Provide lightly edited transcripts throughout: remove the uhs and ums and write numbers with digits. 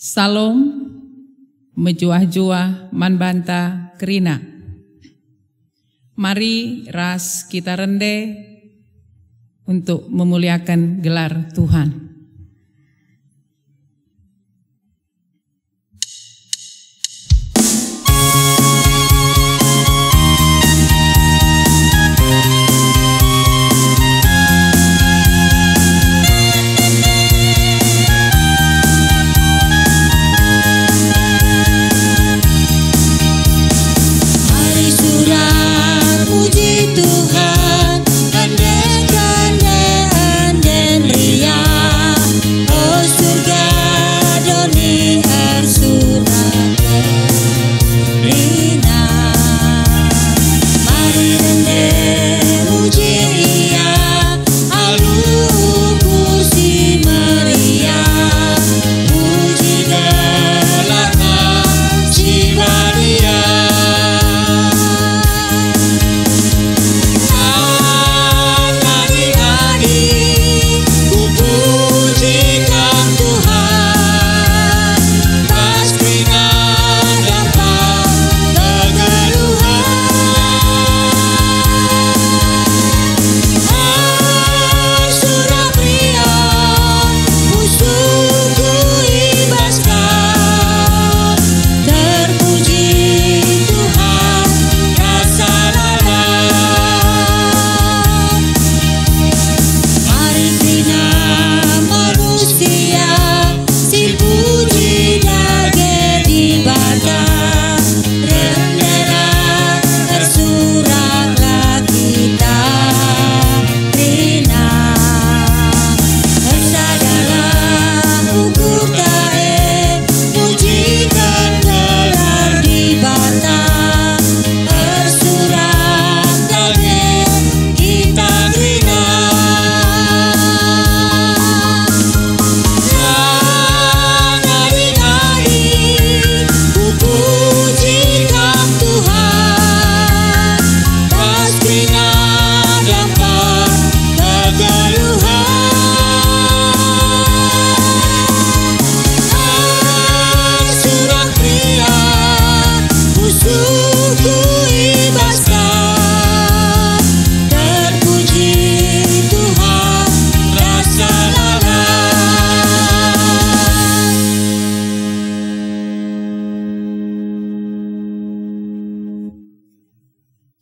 Salom, mejuah-juah manbanta kerina. Mari ras kita rende untuk memuliakan gelar Tuhan.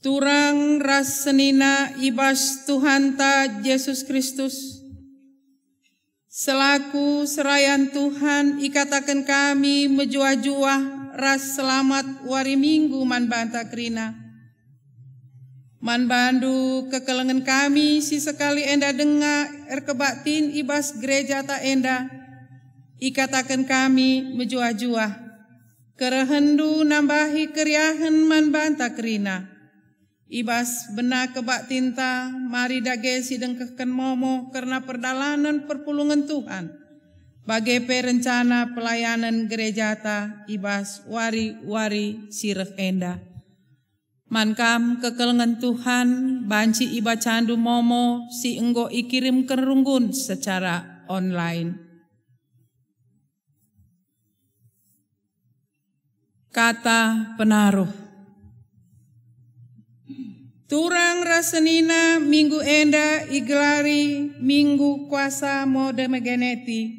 Turang ras senina ibas Tuhan ta Yesus Kristus, selaku serayan Tuhan ikatakan kami menjuah-juah ras selamat wari minggu manbanta kerina. Manbandu kekelengan kami si sekali enda denga erkebatin ibas gereja ta enda, ikatakan kami menjuah-juah, kerehendu nambahi keriahan manbanta kerina. Ibas benak kebak tinta, mari dage sideng keken momo karena perdalanan perpulungan Tuhan. Bagai perencana pelayanan gereja ta, ibas wari-wari sirek enda. Mankam kekelengan Tuhan, banci iba candu momo si enggo ikirim kerunggun secara online. Kata penaruh. Turang rasenina minggu enda igelari minggu kuasa mode megeneti.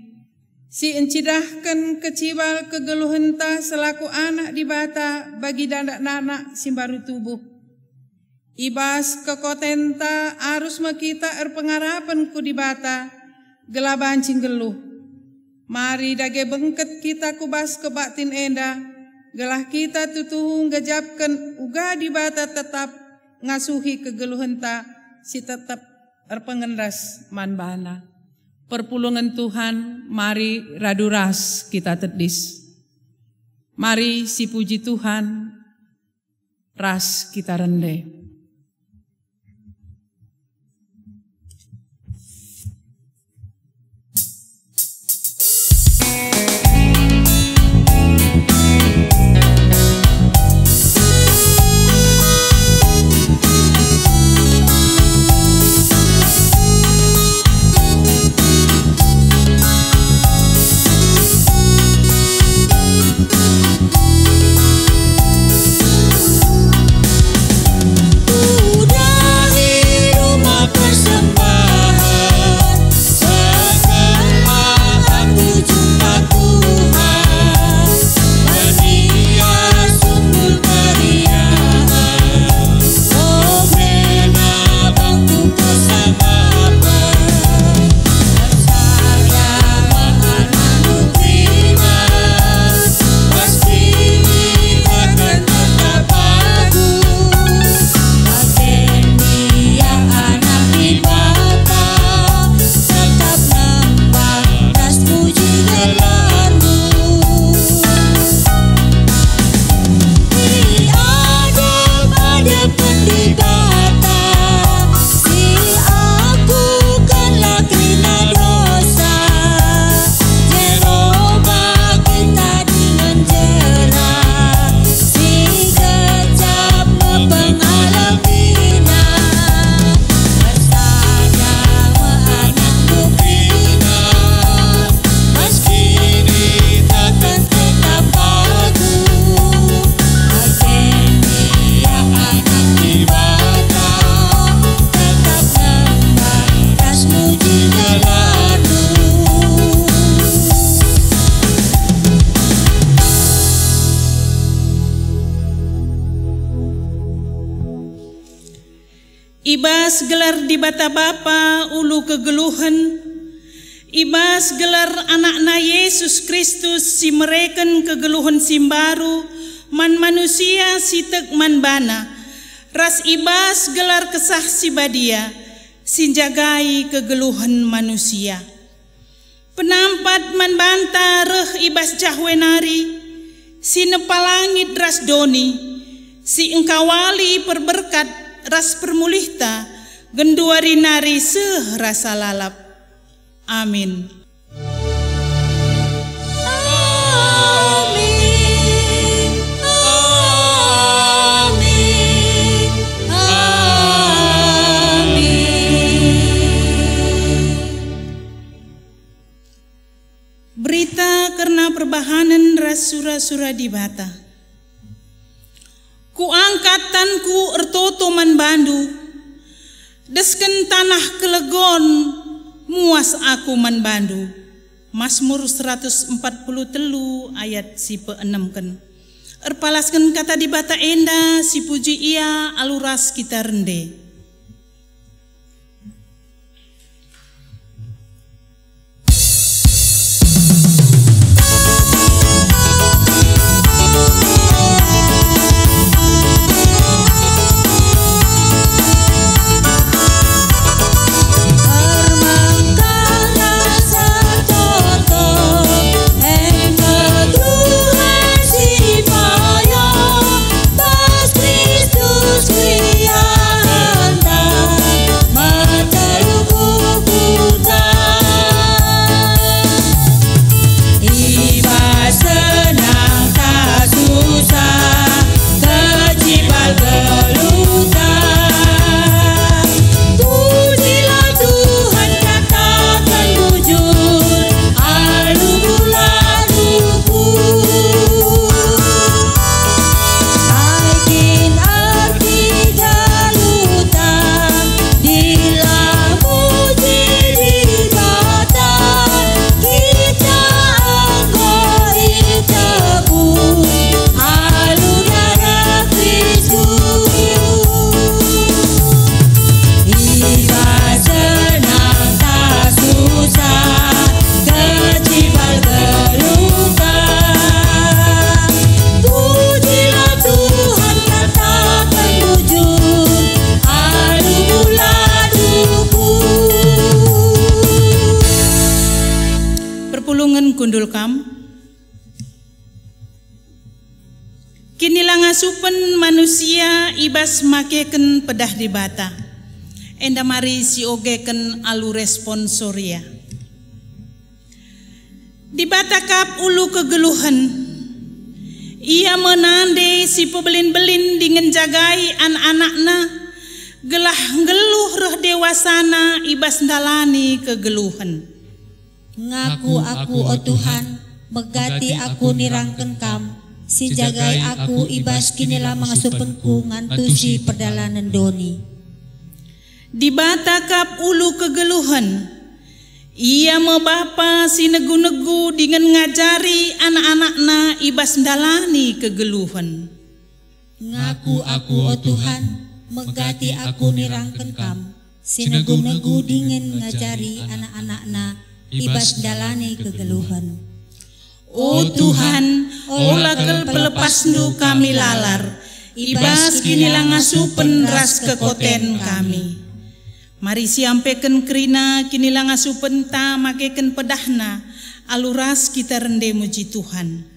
Si encidahkan kecibal kegeluhenta selaku anak dibata bagi dandak nanak simbaru tubuh. Ibas kekotenta arus makita erpengarapan ku dibata gelabancing geluh. Mari dage bengket kita kubas kebatin enda. Gelah kita tutuhung gejapkan uga dibata tetap ngasuhi kegeluhenta si tetap erpengendas manbana. Perpulungan Tuhan, mari raduras kita tedis. Mari si puji Tuhan, ras kita rende. Ibas gelar di bata Bapa ulu kegeluhan, ibas gelar anakna Yesus Kristus si mereken kegeluhan simbaru, man manusia si tek man bana, ras ibas gelar kesah si badia, sinjagai kegeluhan manusia. Penampat man banta reh ibas jahwenari, si nepalangit ras doni, si engkawali perberkat ras permulihta, genduari nari seh rasa lalap. Amin. Berita karena perbahanan ras sura-sura di bata. Ku angkatanku ertoto man bandu, desken tanah kelegon, muas aku man bandu. Mazmur 143 ayat si pe-6 erpalaskan kata di bata enda si puji ia aluras kita rende. Kundul kam kinilah ngasupen manusia ibas makeken pedah di bata enda mari si ogeken alu responsoria di bata kap ulu kegeluhan ia menande si pebelin-belin dengan jagai anak-anakna gelah geluh reh dewasana ibas ndalani kegeluhan. Ngaku aku o Tuhan, megati aku nirangken kam, si jagai aku ibas kinilah mangasupenku ngantusi perdalanan doni. Di bata kap ulu kegeluhan, ia mebapa si negu-negu dengan ngajari anak-anakna ibas ndalani kegeluhan. Ngaku aku o Tuhan, megati aku nirangken kam, si negu-negu dengan ngajari anak-anakna ibas dalane kegeluhan. O Tuhan, olah pelepas nu kami lalar, ibas kinilah ngasupen ras kekoten kami. Mari siampeken kerina kinilah ngasupen ta makeken pedahna, aluras kita rende muji Tuhan.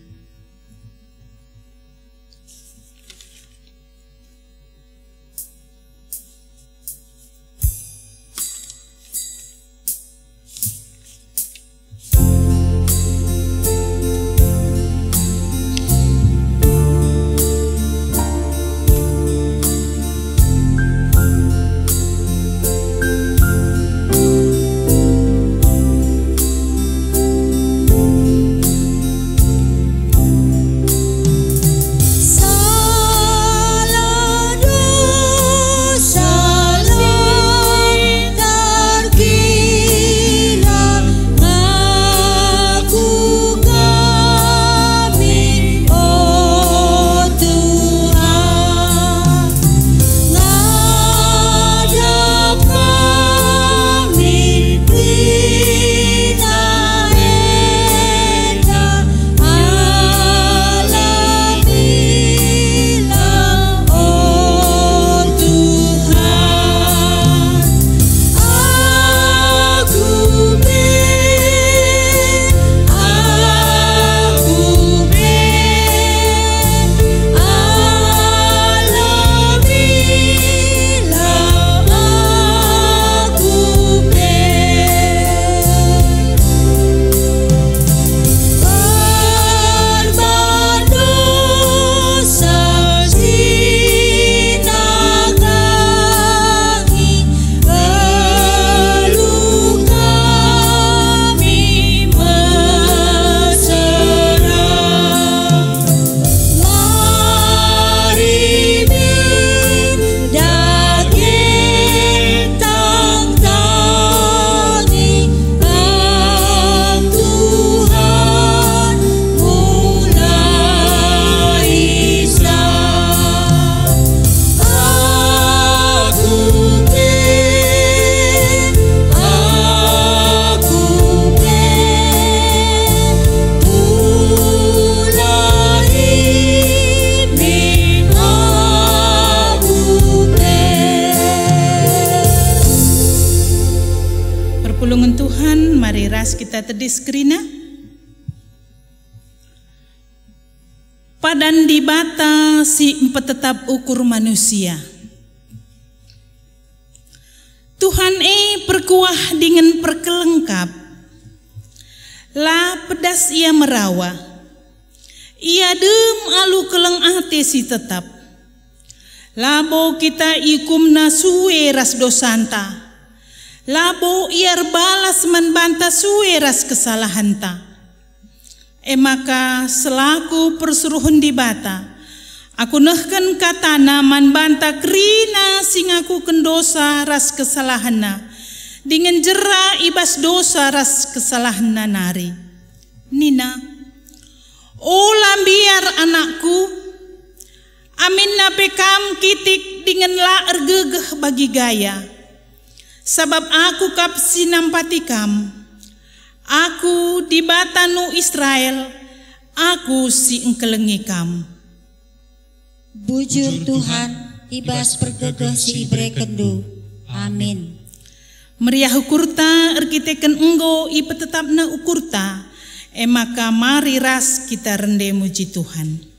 kita tedis kerina. Padan di bata si empat tetap ukur manusia. Tuhan perkuah dengan perkelengkap. La pedas ia merawa. Ia dem alu keleng ate si tetap. Labo kita ikumna suwe ras dosanta. Labo iar balas membanta suwe ras kesalahanta. Maka selaku persuruhan di bata, aku nehken katana man banta krina sing aku kendosa ras kesalahana, dengan jera ibas dosa ras kesalahana nari. Nina, oh lambiar anakku, amin napekam kitik dengan la ergegeh bagi gaya, sabab aku kap sinampatikam. Aku di batanu Israel, aku si engkelengikam. Bujur Tuhan, ibas pergegeh si ibre kendu. Amin. Meriah ukurta, erkiteken enggo ipe tetapna ukurta, maka mari ras kita rende muji Tuhan.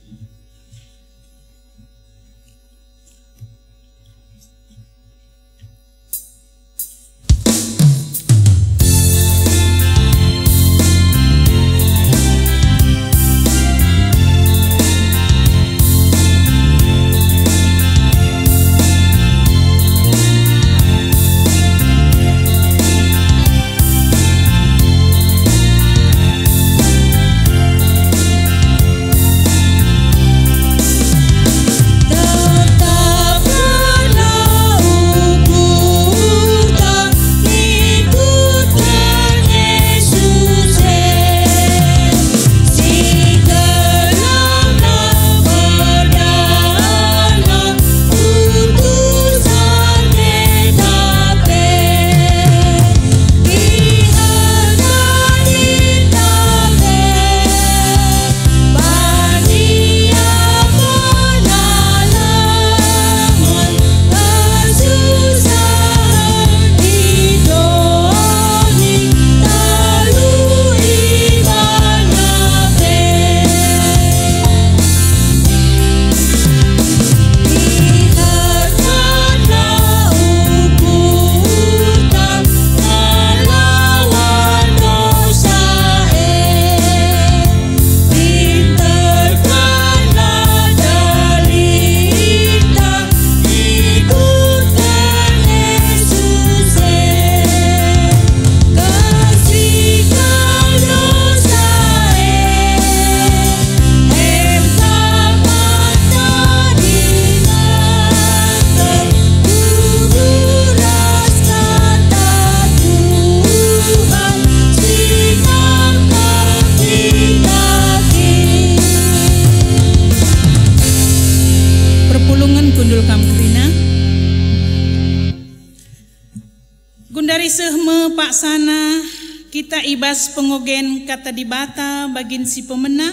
Gundari sehme Pak Sana kita ibas pengogen kata di bata bagin si pemena.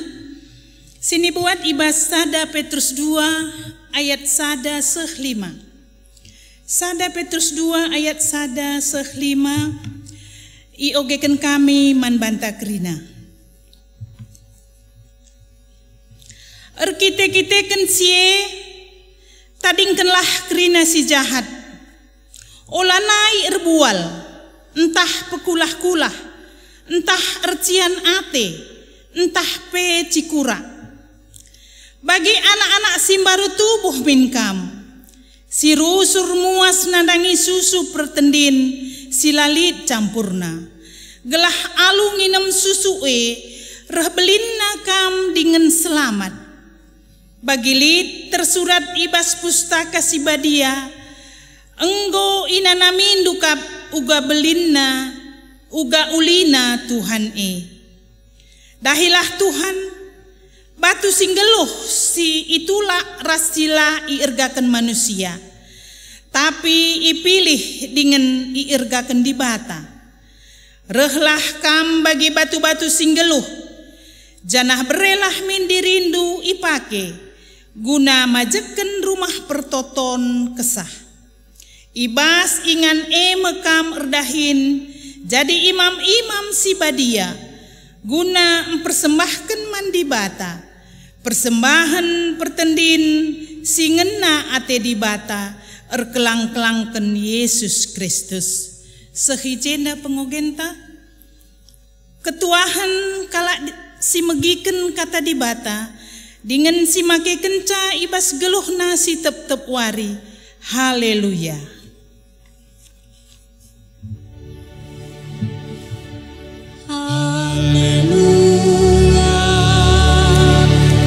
Sini buat ibas Sada Petrus 2 ayat Sada seh 5. Sada Petrus 2 ayat Sada seh 5. Iogeken kami man banta krina. Erkite-kiteken sie tadingkenlah krina si jahat. Olanai erbual, entah pekulah-kulah, entah ercian ate, entah pe cikura. Bagi anak-anak simbaru tubuh minkam, si rusur muas nandangi susu pertendin, si lalit campurna. Gelah alu nginem susu reh belinna kam dengan selamat. Bagi lit tersurat ibas pustaka si badia, enggo inanamin dukap uga belinna, uga ulina Tuhan Dahilah Tuhan, batu singgeluh si itulah rasila iirgakan manusia. Tapi ipilih dengan iirgakan di bata. Rehlah kam bagi batu-batu singgeluh, janah berelah min dirindu ipake, guna majeken rumah pertoton kesah. Ibas ingan mekam erdahin jadi imam-imam si badia, guna mempersembahkan mandi bata, persembahan pertendin si ngena ate di bata, erkelang-kelangken Yesus Kristus. Sehijena pengogenta, ketuahan kala si megiken kata di bata, dengan si make kenca ibas geluhna si tep-tep wari. Haleluya. Haleluya,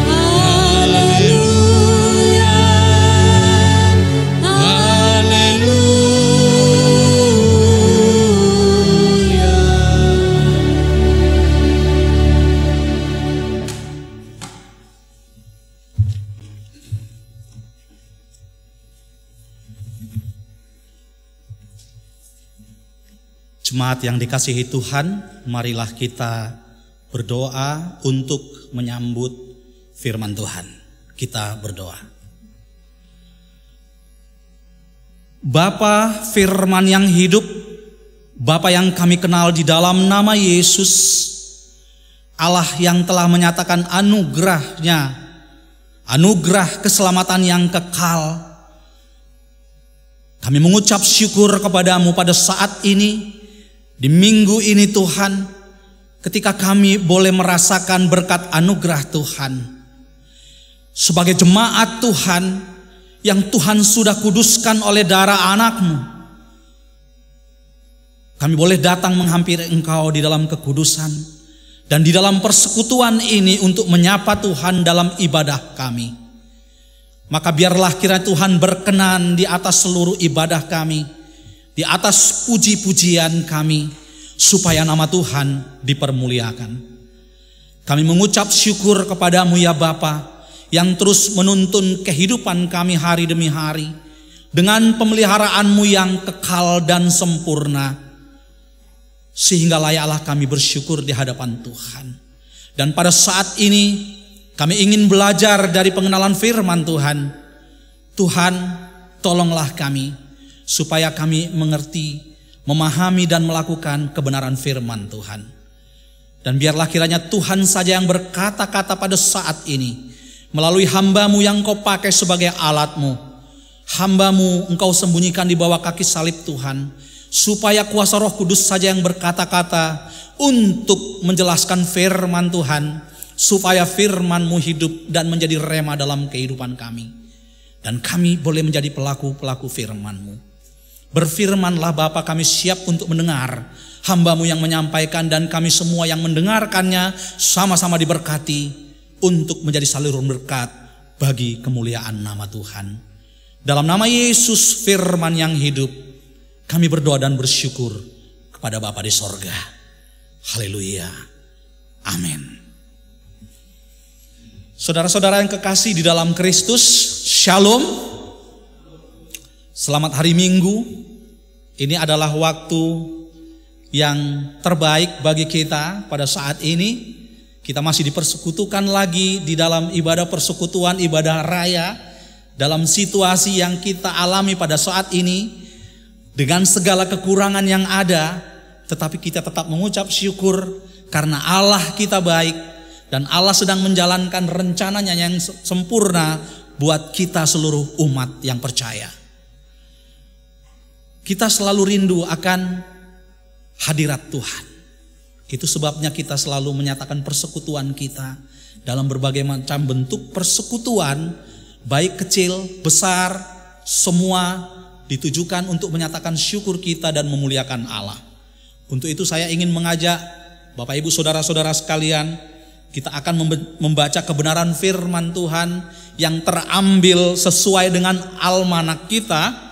haleluya, haleluya. Jemaat yang dikasihi Tuhan, marilah kita berdoa untuk menyambut firman Tuhan. Kita berdoa. Bapa firman yang hidup, Bapa yang kami kenal di dalam nama Yesus, Allah yang telah menyatakan anugerah-Nya, anugerah keselamatan yang kekal. Kami mengucap syukur kepadamu pada saat ini, di minggu ini Tuhan, ketika kami boleh merasakan berkat anugerah Tuhan. Sebagai jemaat Tuhan, yang Tuhan sudah kuduskan oleh darah anak-Mu, kami boleh datang menghampiri Engkau di dalam kekudusan, dan di dalam persekutuan ini untuk menyapa Tuhan dalam ibadah kami. Maka biarlah kiranya Tuhan berkenan di atas seluruh ibadah kami, di atas puji-pujian kami, supaya nama Tuhan dipermuliakan. Kami mengucap syukur kepadamu ya Bapa, yang terus menuntun kehidupan kami hari demi hari, dengan pemeliharaanmu yang kekal dan sempurna, sehingga layaklah kami bersyukur di hadapan Tuhan. Dan pada saat ini kami ingin belajar dari pengenalan firman Tuhan. Tuhan, tolonglah kami supaya kami mengerti, memahami dan melakukan kebenaran firman Tuhan. Dan biarlah kiranya Tuhan saja yang berkata-kata pada saat ini melalui hamba-Mu yang Kau pakai sebagai alat-Mu. Hamba-Mu Engkau sembunyikan di bawah kaki salib Tuhan, supaya kuasa Roh Kudus saja yang berkata-kata untuk menjelaskan firman Tuhan, supaya firman-Mu hidup dan menjadi rema dalam kehidupan kami, dan kami boleh menjadi pelaku-pelaku firman-Mu. Berfirmanlah Bapa, kami siap untuk mendengar hamba-Mu yang menyampaikan, dan kami semua yang mendengarkannya sama-sama diberkati untuk menjadi saluran berkat bagi kemuliaan nama Tuhan. Dalam nama Yesus firman yang hidup, kami berdoa dan bersyukur kepada Bapa di sorga. Haleluya. Amin. Saudara-saudara yang kekasih di dalam Kristus, Shalom. Selamat hari Minggu. Ini adalah waktu yang terbaik bagi kita pada saat ini. Kita masih dipersekutukan lagi di dalam ibadah persekutuan, ibadah raya, dalam situasi yang kita alami pada saat ini, dengan segala kekurangan yang ada, tetapi kita tetap mengucap syukur karena Allah kita baik, dan Allah sedang menjalankan rencananya yang sempurna buat kita seluruh umat yang percaya. Kita selalu rindu akan hadirat Tuhan. Itu sebabnya kita selalu menyatakan persekutuan kita dalam berbagai macam bentuk persekutuan, baik kecil, besar, semua ditujukan untuk menyatakan syukur kita dan memuliakan Allah. Untuk itu saya ingin mengajak Bapak Ibu Saudara-saudara sekalian, kita akan membaca kebenaran firman Tuhan yang terambil sesuai dengan almanak kita.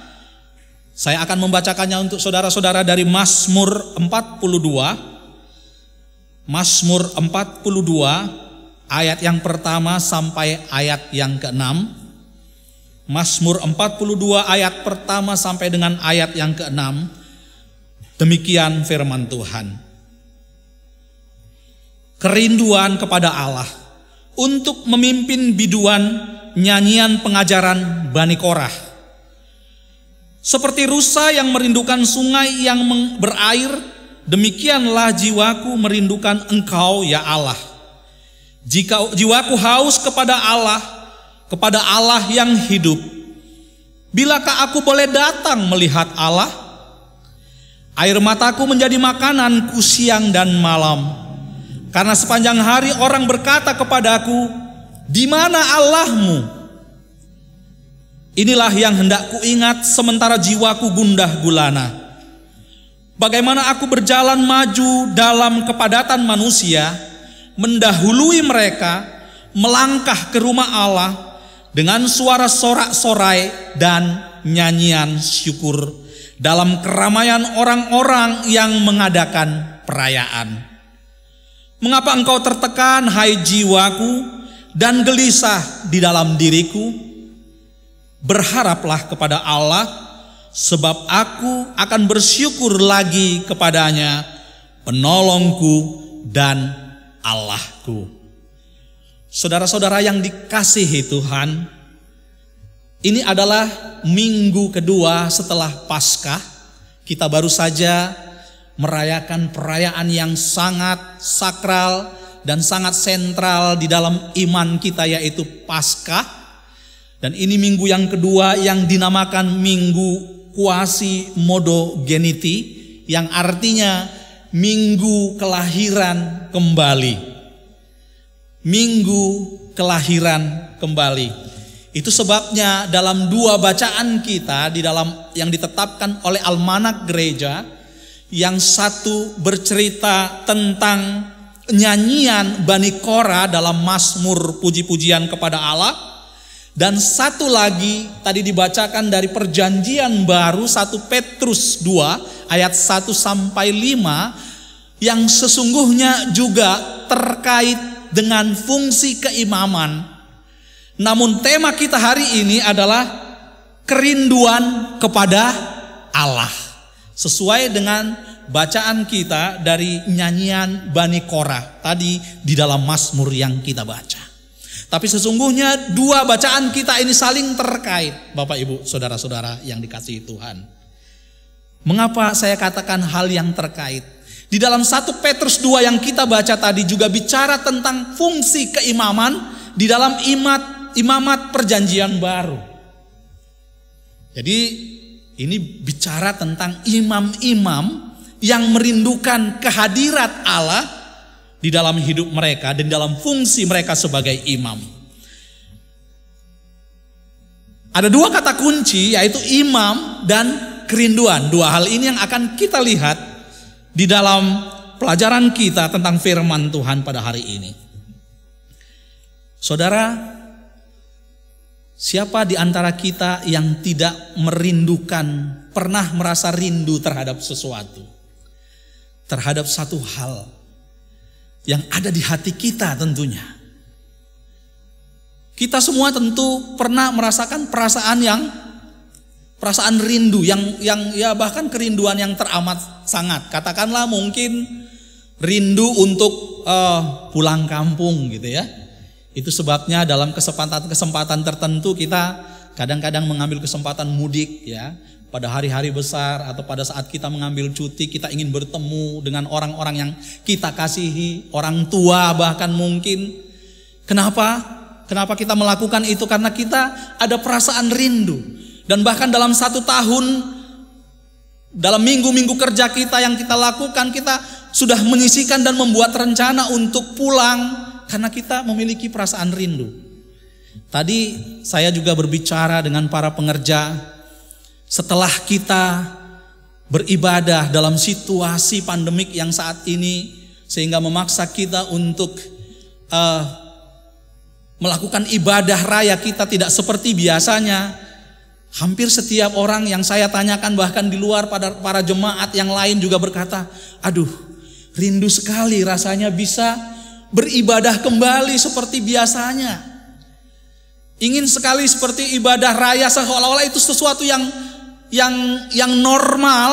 Saya akan membacakannya untuk saudara-saudara dari Mazmur 42. Mazmur 42 ayat yang pertama sampai ayat yang ke-6. Mazmur 42 ayat pertama sampai dengan ayat yang ke-6. Demikian firman Tuhan. Kerinduan kepada Allah untuk memimpin biduan nyanyian pengajaran Bani Korah. Seperti rusa yang merindukan sungai yang berair, demikianlah jiwaku merindukan Engkau ya Allah. Jika jiwaku haus kepada Allah yang hidup, bilakah aku boleh datang melihat Allah? Air mataku menjadi makananku siang dan malam, karena sepanjang hari orang berkata kepadaku, di mana Allahmu? Inilah yang hendak kuingat sementara jiwaku gundah gulana. Bagaimana aku berjalan maju dalam kepadatan manusia, mendahului mereka, melangkah ke rumah Allah dengan suara sorak-sorai dan nyanyian syukur dalam keramaian orang-orang yang mengadakan perayaan. Mengapa engkau tertekan, hai jiwaku, dan gelisah di dalam diriku? Berharaplah kepada Allah, sebab aku akan bersyukur lagi kepadanya, penolongku dan Allahku. Saudara-saudara yang dikasihi Tuhan, ini adalah minggu kedua setelah Paskah. Kita baru saja merayakan perayaan yang sangat sakral dan sangat sentral di dalam iman kita, yaitu Paskah. Dan ini minggu yang kedua yang dinamakan Minggu Quasimodogeniti, yang artinya minggu kelahiran kembali. Minggu kelahiran kembali. Itu sebabnya dalam dua bacaan kita di dalam yang ditetapkan oleh Almanak Gereja, yang satu bercerita tentang nyanyian Bani Korah dalam Mazmur puji-pujian kepada Allah, dan satu lagi tadi dibacakan dari Perjanjian Baru 1 Petrus 2 ayat 1 sampai 5, yang sesungguhnya juga terkait dengan fungsi keimaman. Namun tema kita hari ini adalah kerinduan kepada Allah, sesuai dengan bacaan kita dari nyanyian Bani Korah tadi di dalam Mazmur yang kita baca. Tapi sesungguhnya dua bacaan kita ini saling terkait, Bapak Ibu, saudara-saudara yang dikasihi Tuhan. Mengapa saya katakan hal yang terkait? Di dalam 1 Petrus 2 yang kita baca tadi juga bicara tentang fungsi keimaman di dalam imamat Perjanjian Baru. Jadi ini bicara tentang imam-imam yang merindukan kehadirat Allah di dalam hidup mereka dan dalam fungsi mereka sebagai imam. Ada dua kata kunci, yaitu imam dan kerinduan. Dua hal ini yang akan kita lihat di dalam pelajaran kita tentang firman Tuhan pada hari ini. Saudara, siapa di antara kita yang tidak merindukan, pernah merasa rindu terhadap sesuatu, terhadap satu hal yang ada di hati kita tentunya? Kita semua tentu pernah merasakan perasaan rindu yang ya bahkan kerinduan yang teramat sangat. Katakanlah mungkin rindu untuk pulang kampung gitu ya. Itu sebabnya dalam kesempatan tertentu kita kadang-kadang mengambil kesempatan mudik ya. Pada hari-hari besar atau pada saat kita mengambil cuti, kita ingin bertemu dengan orang-orang yang kita kasihi, orang tua bahkan mungkin. Kenapa kita melakukan itu? Karena kita ada perasaan rindu. Dan bahkan dalam 1 tahun, dalam minggu-minggu kerja kita yang kita lakukan, kita sudah menyisihkan dan membuat rencana untuk pulang karena kita memiliki perasaan rindu. Tadi saya juga berbicara dengan para pengerja. Setelah kita beribadah dalam situasi pandemik yang saat ini, sehingga memaksa kita untuk melakukan ibadah raya kita tidak seperti biasanya, hampir setiap orang yang saya tanyakan, bahkan di luar pada para jemaat yang lain juga berkata, aduh rindu sekali rasanya bisa beribadah kembali seperti biasanya. Ingin sekali seperti ibadah raya, seolah-olah itu sesuatu yang normal,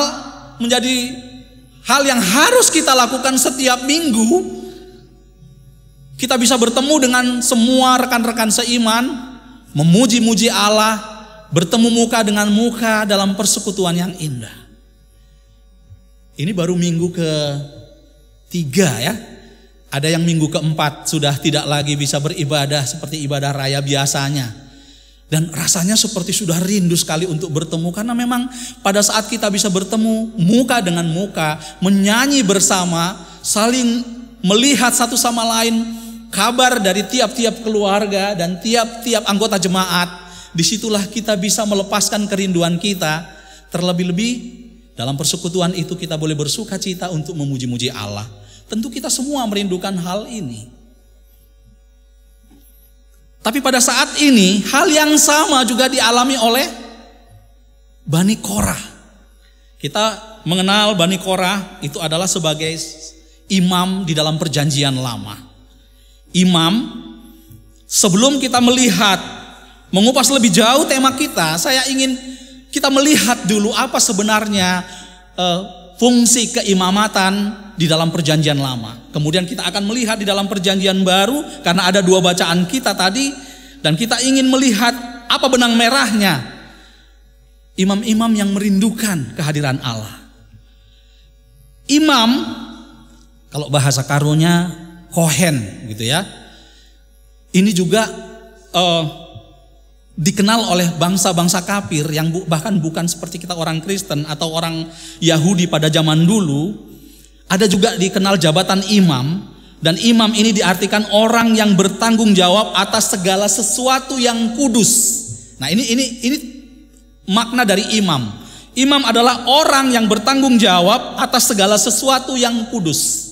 menjadi hal yang harus kita lakukan setiap minggu. Kita bisa bertemu dengan semua rekan-rekan seiman, memuji-muji Allah, bertemu muka dengan muka dalam persekutuan yang indah. Ini baru minggu ke-3 ya. Ada yang minggu ke-4 sudah tidak lagi bisa beribadah seperti ibadah raya biasanya. Dan rasanya seperti sudah rindu sekali untuk bertemu. Karena memang pada saat kita bisa bertemu muka dengan muka, menyanyi bersama, saling melihat satu sama lain, kabar dari tiap-tiap keluarga dan tiap-tiap anggota jemaat, disitulah kita bisa melepaskan kerinduan kita. Terlebih-lebih dalam persekutuan itu kita boleh bersuka cita untuk memuji-muji Allah. Tentu kita semua merindukan hal ini. Tapi pada saat ini hal yang sama juga dialami oleh Bani Korah. Kita mengenal Bani Korah itu adalah sebagai imam di dalam perjanjian lama. Imam, sebelum kita melihat, mengupas lebih jauh tema kita, saya ingin kita melihat dulu apa sebenarnya fungsi keimamatan di dalam perjanjian lama. Kemudian kita akan melihat di dalam perjanjian baru, karena ada 2 bacaan kita tadi, dan kita ingin melihat apa benang merahnya imam-imam yang merindukan kehadiran Allah. Imam, kalau bahasa karunya Kohen gitu ya. Ini juga dikenal oleh bangsa-bangsa kafir yang bahkan bukan seperti kita orang Kristen atau orang Yahudi pada zaman dulu. Ada juga dikenal jabatan imam, dan imam ini diartikan orang yang bertanggung jawab atas segala sesuatu yang kudus. Nah, ini makna dari imam. Imam adalah orang yang bertanggung jawab atas segala sesuatu yang kudus.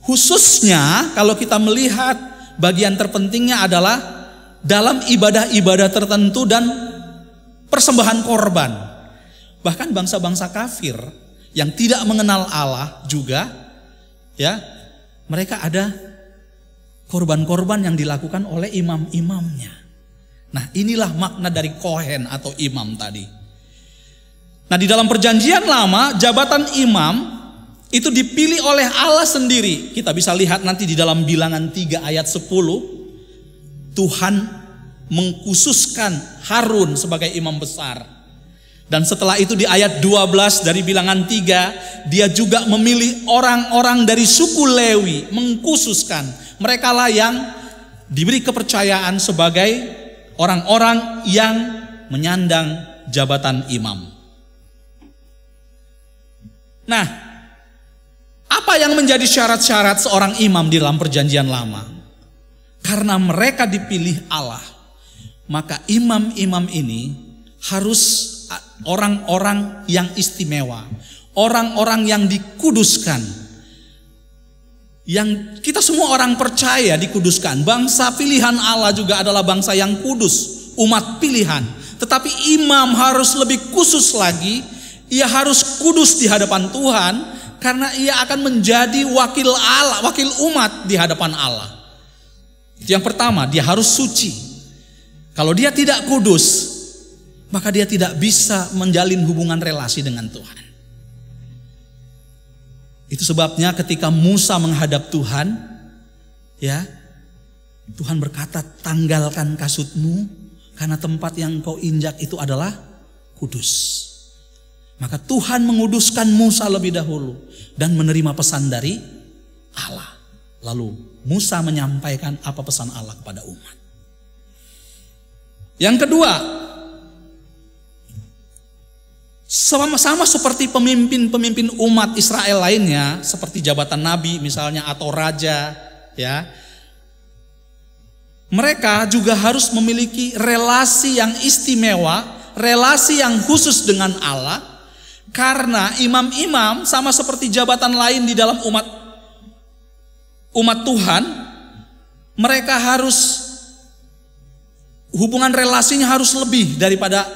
Khususnya kalau kita melihat bagian terpentingnya adalah dalam ibadah-ibadah tertentu dan persembahan korban. Bahkan bangsa-bangsa kafir yang tidak mengenal Allah juga, ya, mereka ada korban-korban yang dilakukan oleh imam-imamnya. Nah, inilah makna dari kohen atau imam tadi. Nah, di dalam perjanjian lama, jabatan imam itu dipilih oleh Allah sendiri. Kita bisa lihat nanti di dalam Bilangan 3 ayat 10. Tuhan mengkhususkan Harun sebagai imam besar. Dan setelah itu di ayat 12 dari Bilangan 3, dia juga memilih orang-orang dari suku Lewi, mengkhususkan. Mereka lah yang diberi kepercayaan sebagai orang-orang yang menyandang jabatan imam. Nah, apa yang menjadi syarat-syarat seorang imam di dalam perjanjian lama? Karena mereka dipilih Allah, maka imam-imam ini harus orang-orang yang istimewa, orang-orang yang dikuduskan. Yang kita semua orang percaya dikuduskan. Bangsa pilihan Allah juga adalah bangsa yang kudus, umat pilihan. Tetapi imam harus lebih khusus lagi. Ia harus kudus di hadapan Tuhan, karena ia akan menjadi wakil Allah, wakil umat di hadapan Allah. Itu yang pertama, dia harus suci. Kalau dia tidak kudus, maka dia tidak bisa menjalin hubungan relasi dengan Tuhan. Itu sebabnya ketika Musa menghadap Tuhan, ya, Tuhan berkata, tanggalkan kasutmu, karena tempat yang kau injak itu adalah kudus. Maka Tuhan menguduskan Musa lebih dahulu dan menerima pesan dari Allah. Lalu Musa menyampaikan apa pesan Allah kepada umat. Yang kedua, sama seperti pemimpin-pemimpin umat Israel lainnya, seperti jabatan nabi misalnya atau raja, ya. Mereka juga harus memiliki relasi yang istimewa, relasi yang khusus dengan Allah. Karena imam-imam sama seperti jabatan lain di dalam umat Tuhan, mereka harus hubungan relasinya harus lebih daripada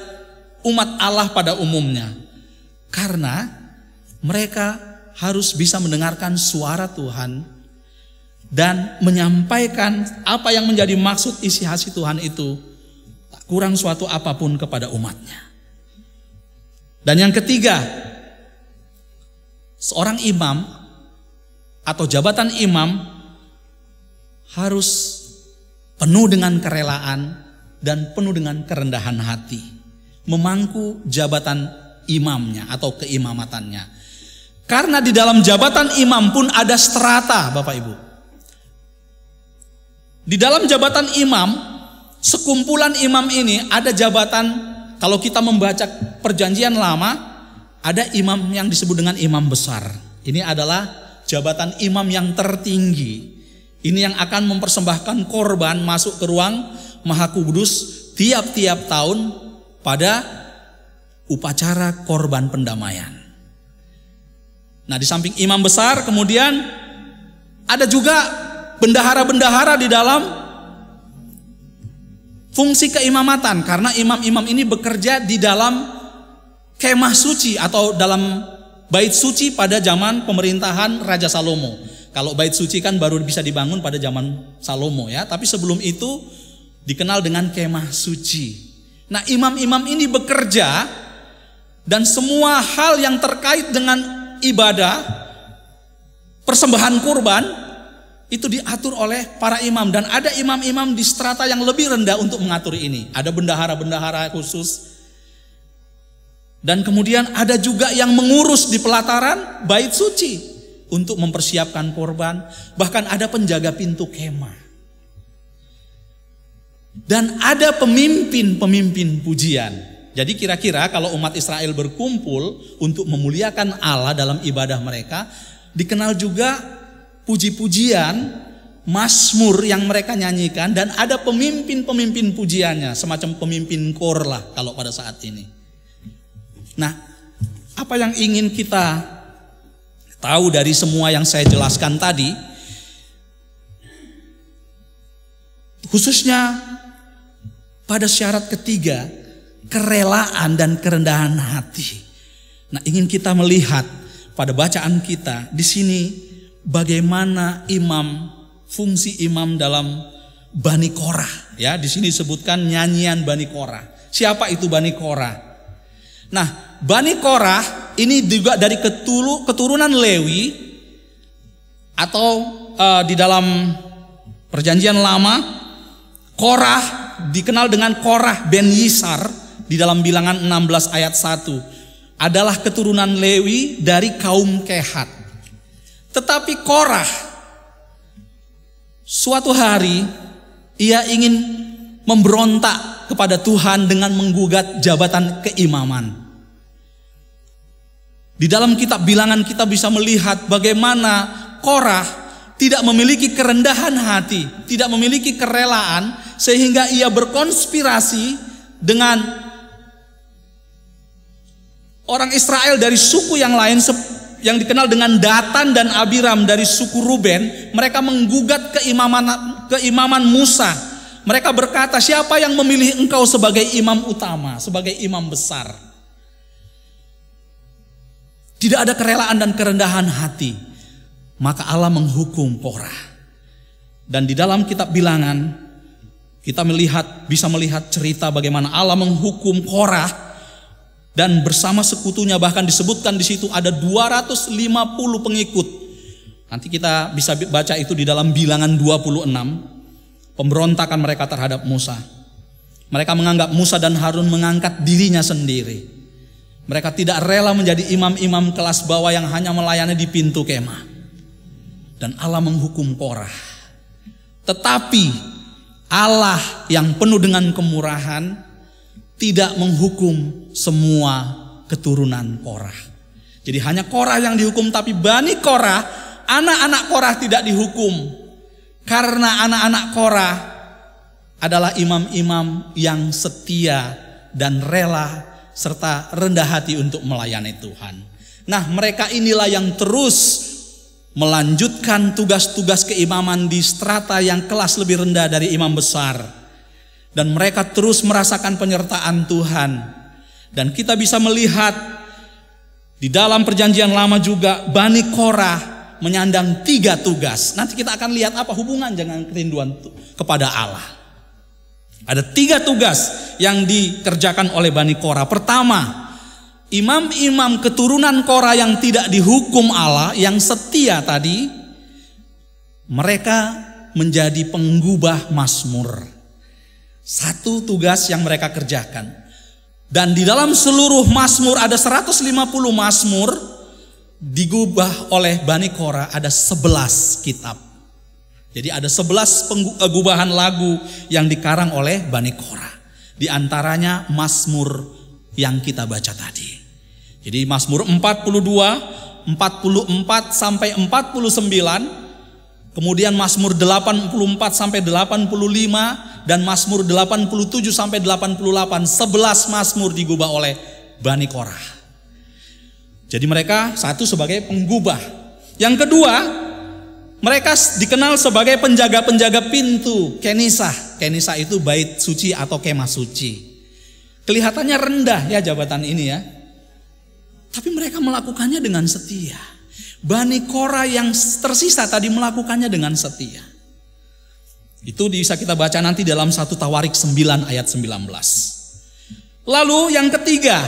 umat Allah pada umumnya. Karena mereka harus bisa mendengarkan suara Tuhan dan menyampaikan apa yang menjadi maksud isi hati Tuhan itu, tak kurang suatu apapun kepada umatnya. Dan yang ketiga, seorang imam atau jabatan imam harus penuh dengan kerelaan dan penuh dengan kerendahan hati, memangku jabatan imamnya atau keimamatannya. Karena di dalam jabatan imam pun ada strata, Bapak Ibu. Di dalam jabatan imam, sekumpulan imam ini ada jabatan, kalau kita membaca Perjanjian Lama, ada imam yang disebut dengan imam besar. Ini adalah jabatan imam yang tertinggi. Ini yang akan mempersembahkan korban masuk ke ruang Maha Kudus tiap-tiap tahun pada upacara korban pendamaian. Nah, di samping imam besar kemudian ada juga bendahara-bendahara di dalam fungsi keimamatan, karena imam-imam ini bekerja di dalam kemah suci atau dalam bait suci pada zaman pemerintahan Raja Salomo. Kalau bait suci kan baru bisa dibangun pada zaman Salomo ya, tapi sebelum itu dikenal dengan kemah suci. Nah, imam-imam ini bekerja dan semua hal yang terkait dengan ibadah, persembahan kurban itu diatur oleh para imam, dan ada imam-imam di strata yang lebih rendah untuk mengatur ini. Ada bendahara-bendahara khusus. Dan kemudian ada juga yang mengurus di pelataran bait suci untuk mempersiapkan korban. Bahkan ada penjaga pintu kemah. Dan ada pemimpin-pemimpin pujian. Jadi kira-kira kalau umat Israel berkumpul untuk memuliakan Allah dalam ibadah mereka, dikenal juga puji-pujian, mazmur yang mereka nyanyikan, dan ada pemimpin-pemimpin pujiannya, semacam pemimpin kor lah kalau pada saat ini. Nah, apa yang ingin kita tahu dari semua yang saya jelaskan tadi, khususnya pada syarat ketiga, kerelaan dan kerendahan hati. Nah, ingin kita melihat pada bacaan kita di sini bagaimana imam, fungsi imam dalam Bani Korah. Ya, di sini disebutkan nyanyian Bani Korah. Siapa itu Bani Korah? Nah, Bani Korah ini juga dari keturunan Lewi, atau di dalam Perjanjian Lama, Korah dikenal dengan Korah ben Yisar di dalam Bilangan 16 ayat 1. Adalah keturunan Lewi dari kaum Kehat. Tetapi Korah suatu hari ia ingin memberontak kepada Tuhan dengan menggugat jabatan keimaman. Di dalam kitab Bilangan kita bisa melihat bagaimana Korah tidak memiliki kerendahan hati, tidak memiliki kerelaan, sehingga ia berkonspirasi dengan orang Israel dari suku yang lain yang dikenal dengan Datan dan Abiram dari suku Ruben. Mereka menggugat keimaman Musa. Mereka berkata, siapa yang memilih engkau sebagai imam utama, sebagai imam besar? Tidak ada kerelaan dan kerendahan hati. Maka Allah menghukum Korah. Dan di dalam kitab Bilangan kita bisa melihat cerita bagaimana Allah menghukum Korah, dan bersama sekutunya, bahkan disebutkan di situ ada 250 pengikut. Nanti kita bisa baca itu di dalam Bilangan 26, pemberontakan mereka terhadap Musa. Mereka menganggap Musa dan Harun mengangkat dirinya sendiri. Mereka tidak rela menjadi imam-imam kelas bawah yang hanya melayani di pintu kemah. Dan Allah menghukum Korah. Tetapi Allah yang penuh dengan kemurahan tidak menghukum semua keturunan Korah. Jadi hanya Korah yang dihukum, tapi Bani Korah, anak-anak Korah tidak dihukum. Karena anak-anak Korah adalah imam-imam yang setia dan rela serta rendah hati untuk melayani Tuhan. Nah, mereka inilah yang terus melanjutkan tugas-tugas keimaman di strata yang kelas lebih rendah dari imam besar. Dan mereka terus merasakan penyertaan Tuhan. Dan kita bisa melihat di dalam Perjanjian Lama juga Bani Korah menyandang 3 tugas. Nanti kita akan lihat apa hubungan dengan kerinduan kepada Allah. Ada 3 tugas yang dikerjakan oleh Bani Korah. Pertama, imam-imam keturunan Korah yang tidak dihukum Allah, yang setia tadi, mereka menjadi penggubah mazmur. Satu tugas yang mereka kerjakan. Dan di dalam seluruh Mazmur ada 150 Mazmur digubah oleh Bani Korah ada 11 kitab. Jadi ada 11 gubahan lagu yang dikarang oleh Bani Korah. Di antaranya Mazmur yang kita baca tadi. Jadi Mazmur 42, 44 sampai 49. Kemudian Mazmur 84 sampai 85 dan Mazmur 87 sampai 88, 11 Mazmur digubah oleh Bani Korah. Jadi mereka satu sebagai penggubah. Yang kedua, mereka dikenal sebagai penjaga-penjaga pintu Kenisah. Kenisah itu bait suci atau kemah suci. Kelihatannya rendah ya jabatan ini ya. Tapi mereka melakukannya dengan setia. Bani Korah yang tersisa tadi melakukannya dengan setia. Itu bisa kita baca nanti dalam 1 Tawarik 9 ayat 19. Lalu yang ketiga,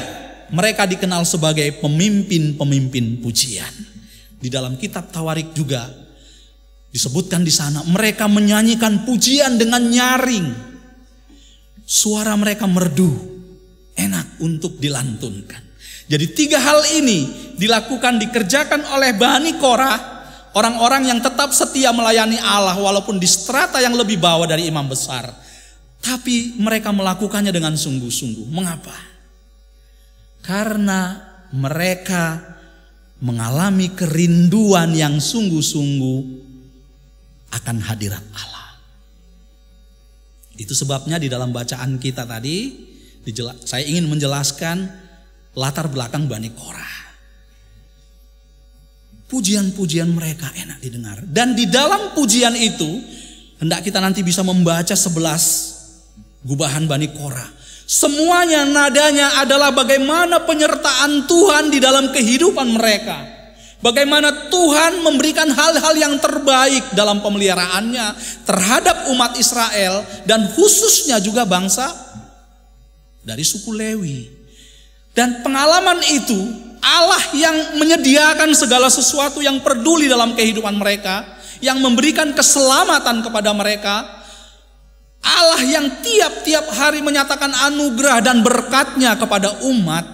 mereka dikenal sebagai pemimpin-pemimpin pujian. Di dalam kitab Tawarik juga disebutkan di sana mereka menyanyikan pujian dengan nyaring. Suara mereka merdu, enak untuk dilantunkan. Jadi 3 hal ini dilakukan, dikerjakan oleh Bani Korah, orang-orang yang tetap setia melayani Allah walaupun di strata yang lebih bawah dari imam besar. Tapi mereka melakukannya dengan sungguh-sungguh. Mengapa? Karena mereka mengalami kerinduan yang sungguh-sungguh akan hadirat Allah. Itu sebabnya di dalam bacaan kita tadi, saya ingin menjelaskan latar belakang Bani Korah. Pujian-pujian mereka enak didengar. Dan di dalam pujian itu, hendak kita nanti bisa membaca 11 gubahan Bani Korah. Semuanya nadanya adalah bagaimana penyertaan Tuhan di dalam kehidupan mereka. Bagaimana Tuhan memberikan hal-hal yang terbaik dalam pemeliharaannya terhadap umat Israel. Dan khususnya juga bangsa dari suku Lewi. Dan pengalaman itu Allah yang menyediakan segala sesuatu yang peduli dalam kehidupan mereka, yang memberikan keselamatan kepada mereka. Allah yang tiap-tiap hari menyatakan anugerah dan berkatnya kepada umat,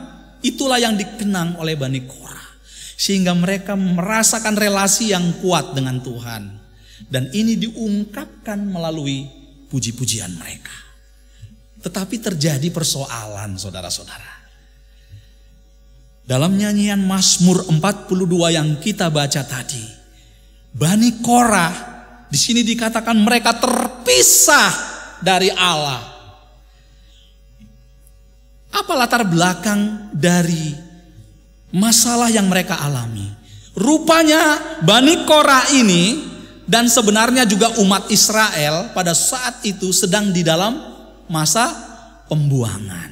itulah yang dikenang oleh Bani Korah. Sehingga mereka merasakan relasi yang kuat dengan Tuhan. Dan ini diungkapkan melalui puji-pujian mereka. Tetapi terjadi persoalan saudara-saudara. Dalam nyanyian Mazmur 42 yang kita baca tadi, Bani Korah di sini dikatakan mereka terpisah dari Allah. Apa latar belakang dari masalah yang mereka alami? Rupanya Bani Korah ini dan sebenarnya juga umat Israel pada saat itu sedang di dalam masa pembuangan.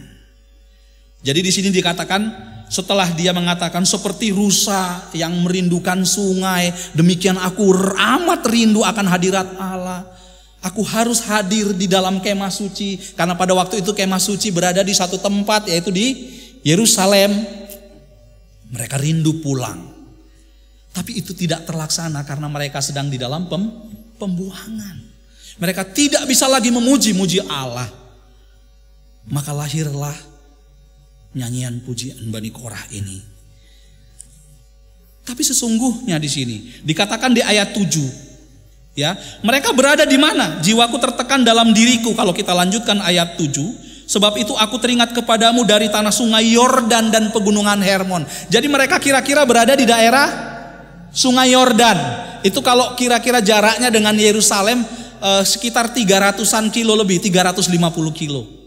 Jadi di sini dikatakan, setelah dia mengatakan seperti rusa yang merindukan sungai, demikian aku amat rindu akan hadirat Allah. Aku harus hadir di dalam kemah suci. Karena pada waktu itu kemah suci berada di satu tempat, yaitu di Yerusalem. Mereka rindu pulang. Tapi itu tidak terlaksana karena mereka sedang di dalam pembuangan. Mereka tidak bisa lagi memuji-muji Allah. Maka lahirlah nyanyian pujian Bani Korah ini. Tapi sesungguhnya di sini dikatakan di ayat 7, ya, mereka berada di mana? Jiwaku tertekan dalam diriku. Kalau kita lanjutkan ayat 7, sebab itu aku teringat kepadamu dari tanah sungai Yordan dan pegunungan Hermon. Jadi mereka kira-kira berada di daerah sungai Yordan. Itu kalau kira-kira jaraknya dengan Yerusalem sekitar 300-an kilo lebih, 350 kilo.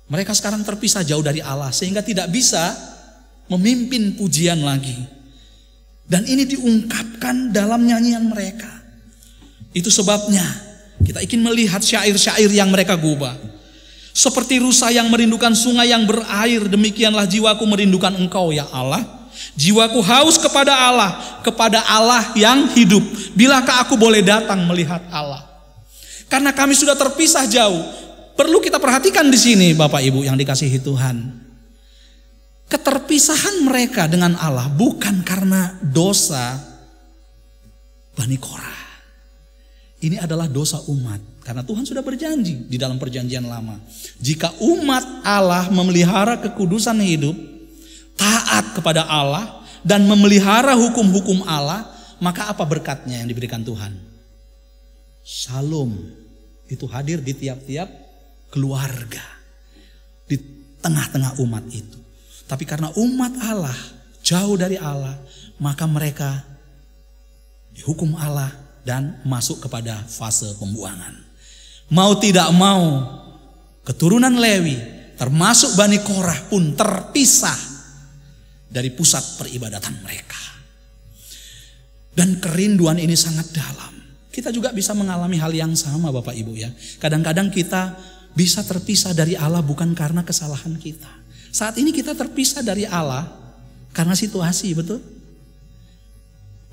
Mereka sekarang terpisah jauh dari Allah sehingga tidak bisa memimpin pujian lagi. Dan ini diungkapkan dalam nyanyian mereka. Itu sebabnya kita ingin melihat syair-syair yang mereka gubah. Seperti rusa yang merindukan sungai yang berair, demikianlah jiwaku merindukan Engkau ya Allah. Jiwaku haus kepada Allah yang hidup. Bilakah aku boleh datang melihat Allah? Karena kami sudah terpisah jauh. Perlu kita perhatikan di sini Bapak Ibu yang dikasihi Tuhan. Keterpisahan mereka dengan Allah bukan karena dosa Bani Korah. Ini adalah dosa umat. Karena Tuhan sudah berjanji di dalam perjanjian lama. Jika umat Allah memelihara kekudusan hidup, taat kepada Allah, dan memelihara hukum-hukum Allah, maka apa berkatnya yang diberikan Tuhan? Shalom itu hadir di tiap-tiap keluarga, di tengah-tengah umat itu. Tapi karena umat Allah jauh dari Allah, maka mereka dihukum Allah dan masuk kepada fase pembuangan. Mau tidak mau, keturunan Lewi termasuk Bani Korah pun terpisah dari pusat peribadatan mereka. Dan kerinduan ini sangat dalam. Kita juga bisa mengalami hal yang sama Bapak Ibu ya. Kadang-kadang kita bisa terpisah dari Allah bukan karena kesalahan kita. Saat ini kita terpisah dari Allah karena situasi, betul?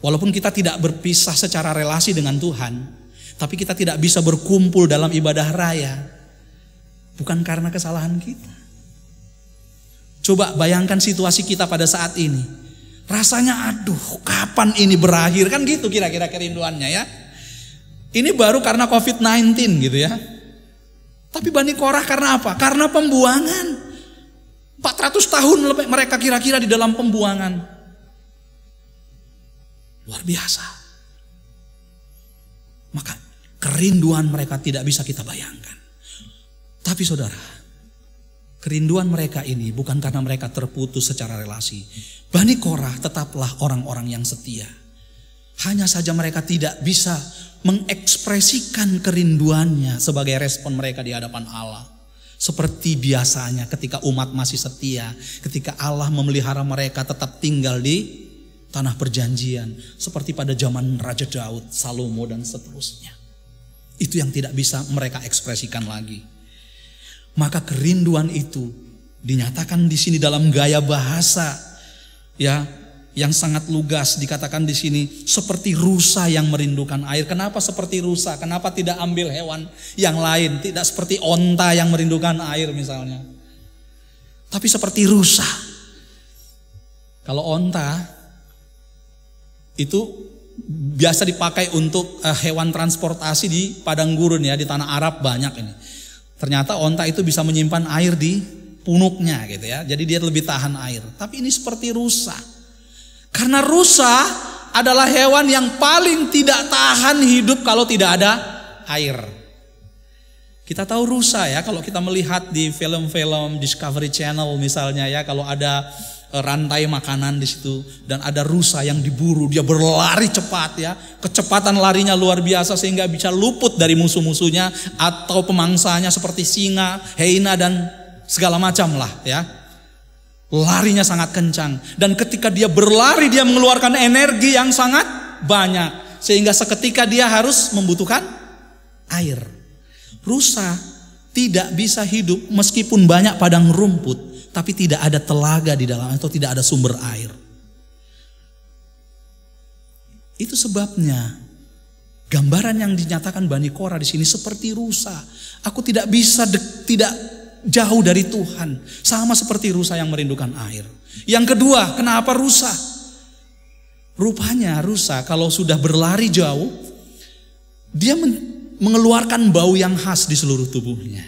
Walaupun kita tidak berpisah secara relasi dengan Tuhan, tapi kita tidak bisa berkumpul dalam ibadah raya bukan karena kesalahan kita. Coba bayangkan situasi kita pada saat ini. Rasanya aduh kapan ini berakhir, kan gitu kira-kira kerinduannya ya. Ini baru karena COVID-19 gitu ya. Tapi Bani Korah karena apa? Karena pembuangan. 400 tahun mereka kira-kira di dalam pembuangan. Luar biasa. Maka kerinduan mereka tidak bisa kita bayangkan. Tapi saudara, kerinduan mereka ini bukan karena mereka terputus secara relasi. Bani Korah tetaplah orang-orang yang setia. Hanya saja mereka tidak bisa mengekspresikan kerinduannya sebagai respon mereka di hadapan Allah. Seperti biasanya ketika umat masih setia, ketika Allah memelihara mereka tetap tinggal di tanah perjanjian. Seperti pada zaman Raja Daud, Salomo dan seterusnya. Itu yang tidak bisa mereka ekspresikan lagi. Maka kerinduan itu dinyatakan di sini dalam gaya bahasa ya yang sangat lugas, dikatakan di sini seperti rusa yang merindukan air. Kenapa seperti rusa? Kenapa tidak ambil hewan yang lain? Tidak seperti onta yang merindukan air misalnya. Tapi seperti rusa. Kalau onta itu biasa dipakai untuk hewan transportasi di padang gurun ya, di tanah Arab banyak ini. Ternyata onta itu bisa menyimpan air di punuknya gitu ya. Jadi dia lebih tahan air. Tapi ini seperti rusa. Karena rusa adalah hewan yang paling tidak tahan hidup kalau tidak ada air. Kita tahu rusa ya, kalau kita melihat di film-film Discovery Channel misalnya ya, kalau ada rantai makanan di situ dan ada rusa yang diburu, dia berlari cepat ya, kecepatan larinya luar biasa sehingga bisa luput dari musuh-musuhnya atau pemangsanya seperti singa, hyena dan segala macam lah ya. Larinya sangat kencang dan ketika dia berlari dia mengeluarkan energi yang sangat banyak sehingga seketika dia harus membutuhkan air. Rusa tidak bisa hidup meskipun banyak padang rumput tapi tidak ada telaga di dalam atau tidak ada sumber air. Itu sebabnya gambaran yang dinyatakan Bani Korah di sini seperti rusa. Aku tidak bisa tidak jauh dari Tuhan, sama seperti rusa yang merindukan air. Yang kedua, kenapa rusa? Rupanya rusa kalau sudah berlari jauh, dia mengeluarkan bau yang khas di seluruh tubuhnya.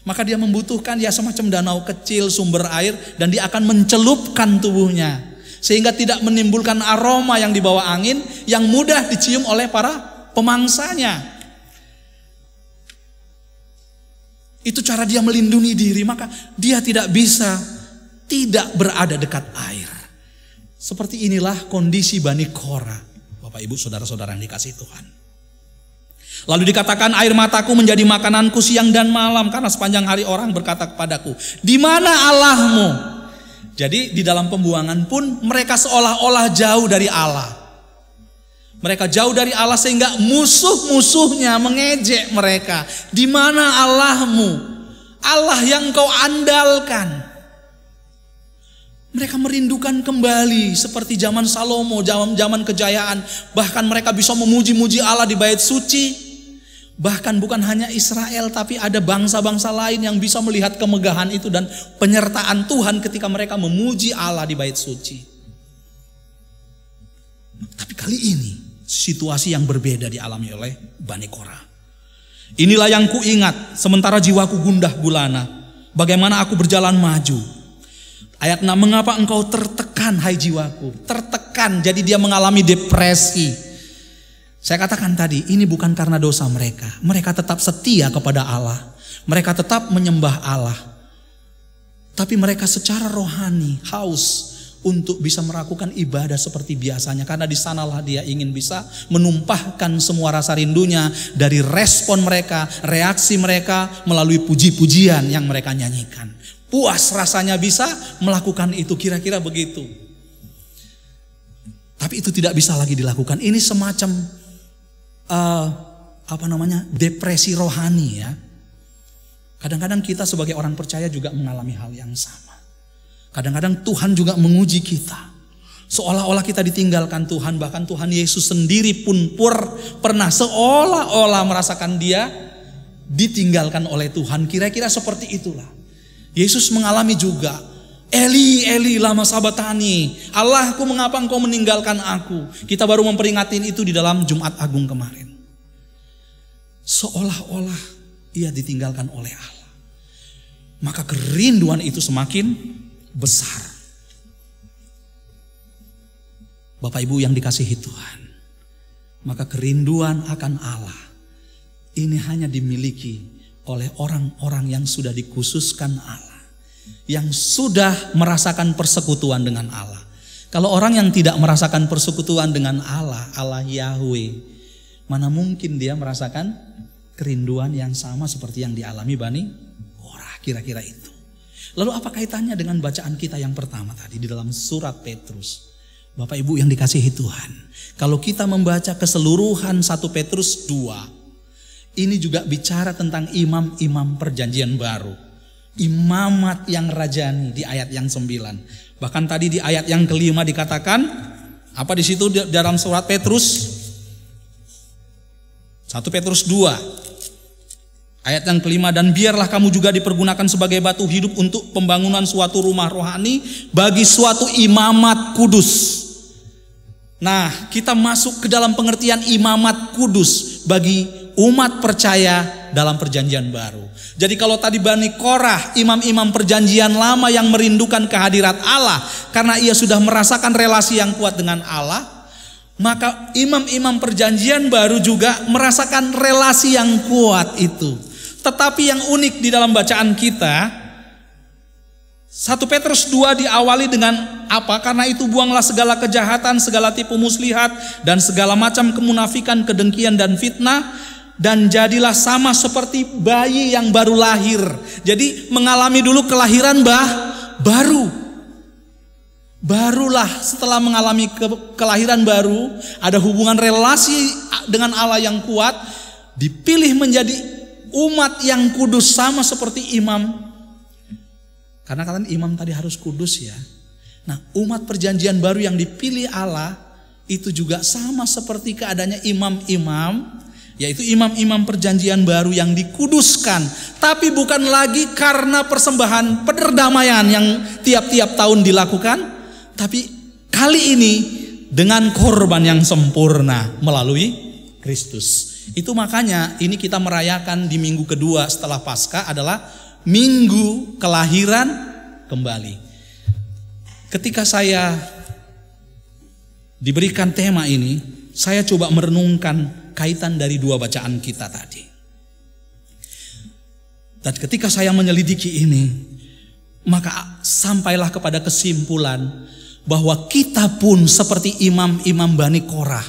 Maka dia membutuhkan ya semacam danau kecil, sumber air, dan dia akan mencelupkan tubuhnya sehingga tidak menimbulkan aroma yang dibawa angin yang mudah dicium oleh para pemangsanya. Itu cara dia melindungi diri, maka dia tidak bisa tidak berada dekat air. Seperti inilah kondisi Bani Korah, Bapak Ibu saudara-saudara yang dikasihi Tuhan. Lalu dikatakan air mataku menjadi makananku siang dan malam karena sepanjang hari orang berkata kepadaku, di mana Allahmu? Jadi di dalam pembuangan pun mereka seolah-olah jauh dari Allah. Mereka jauh dari Allah sehingga musuh-musuhnya mengejek mereka. Di mana Allahmu? Allah yang kau andalkan. Mereka merindukan kembali seperti zaman Salomo, zaman kejayaan. Bahkan mereka bisa memuji-muji Allah di bait suci. Bahkan bukan hanya Israel tapi ada bangsa-bangsa lain yang bisa melihat kemegahan itu dan penyertaan Tuhan ketika mereka memuji Allah di bait suci. Tapi kali ini situasi yang berbeda dialami oleh Bani Korah. Inilah yang kuingat sementara jiwaku gundah gulana, bagaimana aku berjalan maju. Ayat 6, mengapa engkau tertekan hai jiwaku? Tertekan, jadi dia mengalami depresi. Saya katakan tadi, ini bukan karena dosa mereka. Mereka tetap setia kepada Allah. Mereka tetap menyembah Allah. Tapi mereka secara rohani haus untuk bisa melakukan ibadah seperti biasanya. Karena di sanalah dia ingin bisa menumpahkan semua rasa rindunya dari respon mereka, reaksi mereka melalui puji-pujian yang mereka nyanyikan. Puas rasanya bisa melakukan itu, kira-kira begitu. Tapi itu tidak bisa lagi dilakukan. Ini semacam depresi rohani ya. Kadang-kadang kita sebagai orang percaya juga mengalami hal yang sama. Kadang-kadang Tuhan juga menguji kita. Seolah-olah kita ditinggalkan Tuhan. Bahkan Tuhan Yesus sendiri pun pernah seolah-olah merasakan dia ditinggalkan oleh Tuhan. Kira-kira seperti itulah. Yesus mengalami juga. Eli, Eli, lama sabatani. Allahku, mengapa engkau meninggalkan aku? Kita baru memperingatin itu di dalam Jumat Agung kemarin. Seolah-olah ia ditinggalkan oleh Allah. Maka kerinduan itu semakin besar. Bapak Ibu yang dikasihi Tuhan, maka kerinduan akan Allah ini hanya dimiliki oleh orang-orang yang sudah dikhususkan Allah, yang sudah merasakan persekutuan dengan Allah. Kalau orang yang tidak merasakan persekutuan dengan Allah, Allah Yahweh, mana mungkin dia merasakan kerinduan yang sama seperti yang dialami Bani Korah, kira-kira itu. Lalu apa kaitannya dengan bacaan kita yang pertama tadi di dalam surat Petrus? Bapak Ibu yang dikasihi Tuhan, kalau kita membaca keseluruhan 1 Petrus 2, ini juga bicara tentang imam-imam perjanjian baru. Imamat yang rajani di ayat yang 9. Bahkan tadi di ayat yang kelima dikatakan, apa di situ dalam surat Petrus? 1 Petrus 2. Ayat yang kelima, dan biarlah kamu juga dipergunakan sebagai batu hidup untuk pembangunan suatu rumah rohani bagi suatu imamat kudus. Nah, kita masuk ke dalam pengertian imamat kudus bagi umat percaya dalam perjanjian baru. Jadi kalau tadi Bani Korah, imam-imam perjanjian lama yang merindukan kehadirat Allah karena ia sudah merasakan relasi yang kuat dengan Allah, maka imam-imam perjanjian baru juga merasakan relasi yang kuat itu. Tetapi yang unik di dalam bacaan kita, 1 Petrus 2 diawali dengan apa? Karena itu buanglah segala kejahatan, segala tipu muslihat, dan segala macam kemunafikan, kedengkian, dan fitnah, dan jadilah sama seperti bayi yang baru lahir. Jadi mengalami dulu kelahiran baru. Barulah setelah mengalami kelahiran baru, ada hubungan relasi dengan Allah yang kuat, dipilih menjadi umat yang kudus sama seperti imam. Karena kan imam tadi harus kudus ya. Nah, umat perjanjian baru yang dipilih Allah itu juga sama seperti keadaannya imam-imam, yaitu imam-imam perjanjian baru yang dikuduskan. Tapi bukan lagi karena persembahan perdamaian yang tiap-tiap tahun dilakukan, tapi kali ini dengan korban yang sempurna melalui Kristus. Itu makanya ini kita merayakan di minggu kedua setelah Paskah adalah minggu kelahiran kembali. Ketika saya diberikan tema ini, saya coba merenungkan kaitan dari dua bacaan kita tadi. Dan ketika saya menyelidiki ini, maka sampailah kepada kesimpulan bahwa kita pun seperti imam-imam Bani Korah,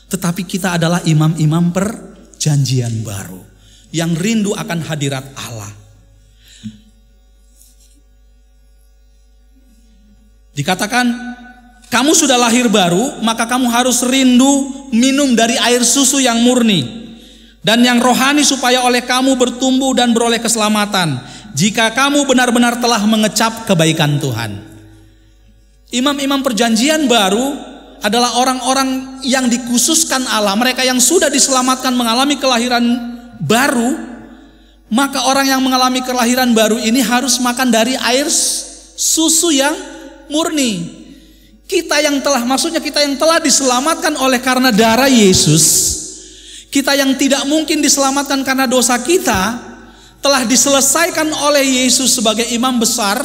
tetapi kita adalah imam-imam perjanjian baru yang rindu akan hadirat Allah. Dikatakan, kamu sudah lahir baru, maka kamu harus rindu minum dari air susu yang murni dan yang rohani supaya oleh kamu bertumbuh dan beroleh keselamatan, jika kamu benar-benar telah mengecap kebaikan Tuhan. Imam-imam perjanjian baru adalah orang-orang yang dikhususkan Allah, mereka yang sudah diselamatkan mengalami kelahiran baru. Maka orang yang mengalami kelahiran baru ini harus makan dari air susu yang murni. Kita yang telah diselamatkan oleh karena darah Yesus, Kita yang tidak mungkin diselamatkan karena dosa kita telah diselesaikan oleh Yesus sebagai imam besar,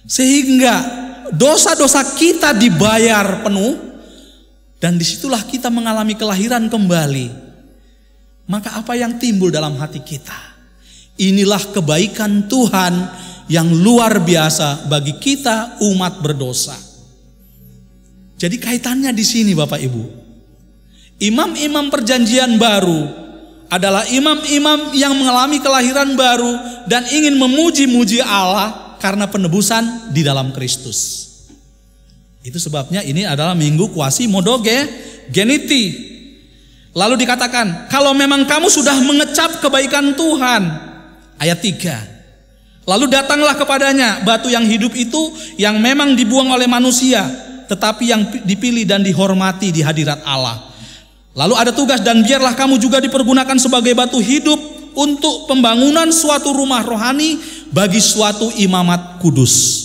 sehingga dosa-dosa kita dibayar penuh, dan disitulah kita mengalami kelahiran kembali. Maka apa yang timbul dalam hati kita? Inilah kebaikan Tuhan yang luar biasa bagi kita umat berdosa. Jadi kaitannya di sini Bapak Ibu. Imam-imam perjanjian baru adalah imam-imam yang mengalami kelahiran baru dan ingin memuji-muji Allah karena penebusan di dalam Kristus. Itu sebabnya ini adalah minggu Quasi-Modogeniti. Lalu dikatakan, kalau memang kamu sudah mengecap kebaikan Tuhan, ayat 3. Lalu datanglah kepadanya batu yang hidup itu yang memang dibuang oleh manusia, tetapi yang dipilih dan dihormati di hadirat Allah. Lalu ada tugas, dan biarlah kamu juga dipergunakan sebagai batu hidup untuk pembangunan suatu rumah rohani bagi suatu imamat kudus.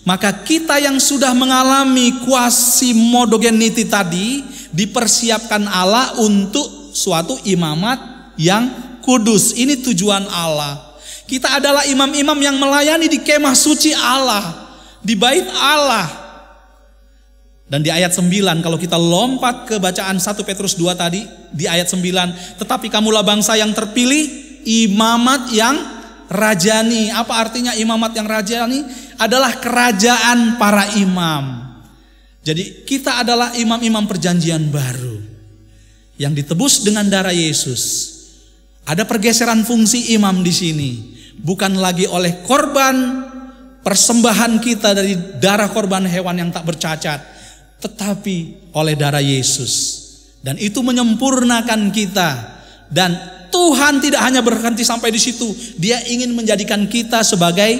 Maka kita yang sudah mengalami Quasi-Modogeniti tadi dipersiapkan Allah untuk suatu imamat yang kudus. Ini tujuan Allah. Kita adalah imam-imam yang melayani di kemah suci Allah, di bait Allah. Dan di ayat 9, kalau kita lompat ke bacaan 1 Petrus 2 tadi, di ayat 9, tetapi kamulah bangsa yang terpilih, imamat yang rajani. Apa artinya imamat yang rajani? Adalah kerajaan para imam. Jadi kita adalah imam-imam perjanjian baru yang ditebus dengan darah Yesus. Ada pergeseran fungsi imam di sini, bukan lagi oleh korban persembahan kita dari darah korban hewan yang tak bercacat, tetapi oleh darah Yesus. Dan itu menyempurnakan kita. Dan Tuhan tidak hanya berhenti sampai di situ. Dia ingin menjadikan kita sebagai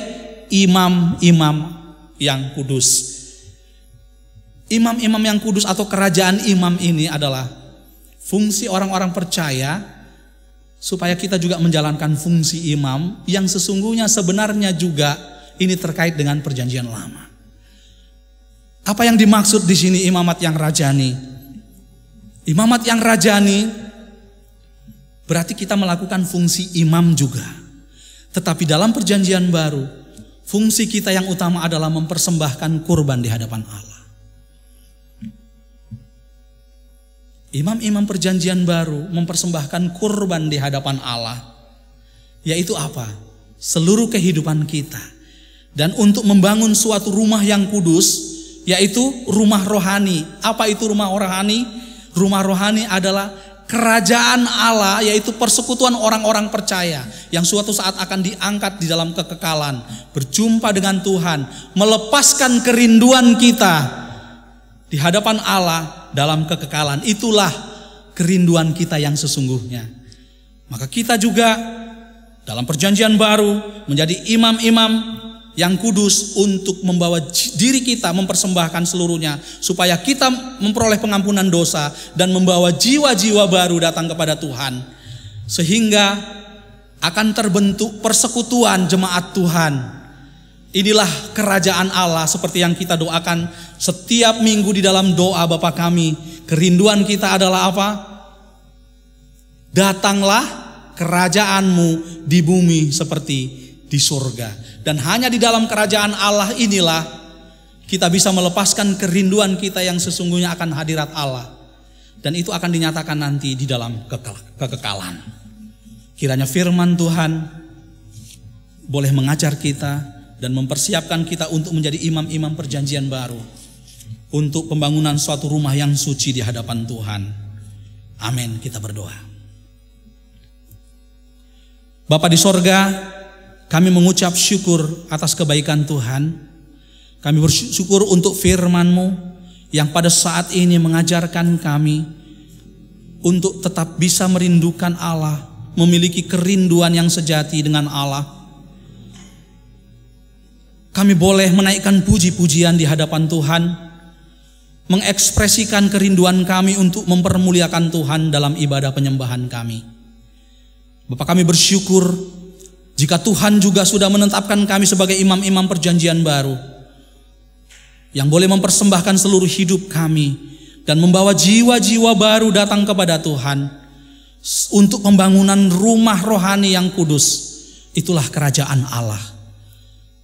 imam-imam yang kudus. Imam-imam yang kudus atau kerajaan imam ini adalah fungsi orang-orang percaya supaya kita juga menjalankan fungsi imam yang sesungguhnya sebenarnya juga ini terkait dengan perjanjian lama. Apa yang dimaksud di sini imamat yang rajani? Imamat yang rajani berarti kita melakukan fungsi imam juga. Tetapi dalam perjanjian baru, fungsi kita yang utama adalah mempersembahkan kurban di hadapan Allah. Imam-imam perjanjian baru mempersembahkan kurban di hadapan Allah. Yaitu apa? Seluruh kehidupan kita. Dan untuk membangun suatu rumah yang kudus, yaitu rumah rohani. Apa itu rumah rohani? Rumah rohani adalah kerajaan Allah, yaitu persekutuan orang-orang percaya yang suatu saat akan diangkat di dalam kekekalan, berjumpa dengan Tuhan, melepaskan kerinduan kita di hadapan Allah dalam kekekalan. Itulah kerinduan kita yang sesungguhnya. Maka kita juga dalam perjanjian baru menjadi imam-imam yang kudus untuk membawa diri kita, mempersembahkan seluruhnya supaya kita memperoleh pengampunan dosa dan membawa jiwa-jiwa baru datang kepada Tuhan, sehingga akan terbentuk persekutuan jemaat Tuhan. Inilah kerajaan Allah seperti yang kita doakan setiap minggu di dalam doa Bapa kami. Kerinduan kita adalah apa? Datanglah kerajaanmu di bumi seperti di surga. Dan hanya di dalam kerajaan Allah inilah kita bisa melepaskan kerinduan kita yang sesungguhnya akan hadirat Allah. Dan itu akan dinyatakan nanti di dalam kekekalan. Kiranya firman Tuhan boleh mengajar kita dan mempersiapkan kita untuk menjadi imam-imam perjanjian baru, untuk pembangunan suatu rumah yang suci di hadapan Tuhan. Amin. Kita berdoa. Bapa di sorga, kami mengucap syukur atas kebaikan Tuhan. Kami bersyukur untuk firman-Mu yang pada saat ini mengajarkan kami untuk tetap bisa merindukan Allah, memiliki kerinduan yang sejati dengan Allah. Kami boleh menaikkan puji-pujian di hadapan Tuhan, mengekspresikan kerinduan kami untuk mempermuliakan Tuhan dalam ibadah penyembahan kami. Bapak, kami bersyukur jika Tuhan juga sudah menetapkan kami sebagai imam-imam perjanjian baru yang boleh mempersembahkan seluruh hidup kami dan membawa jiwa-jiwa baru datang kepada Tuhan. untuk pembangunan rumah rohani yang kudus. Itulah kerajaan Allah.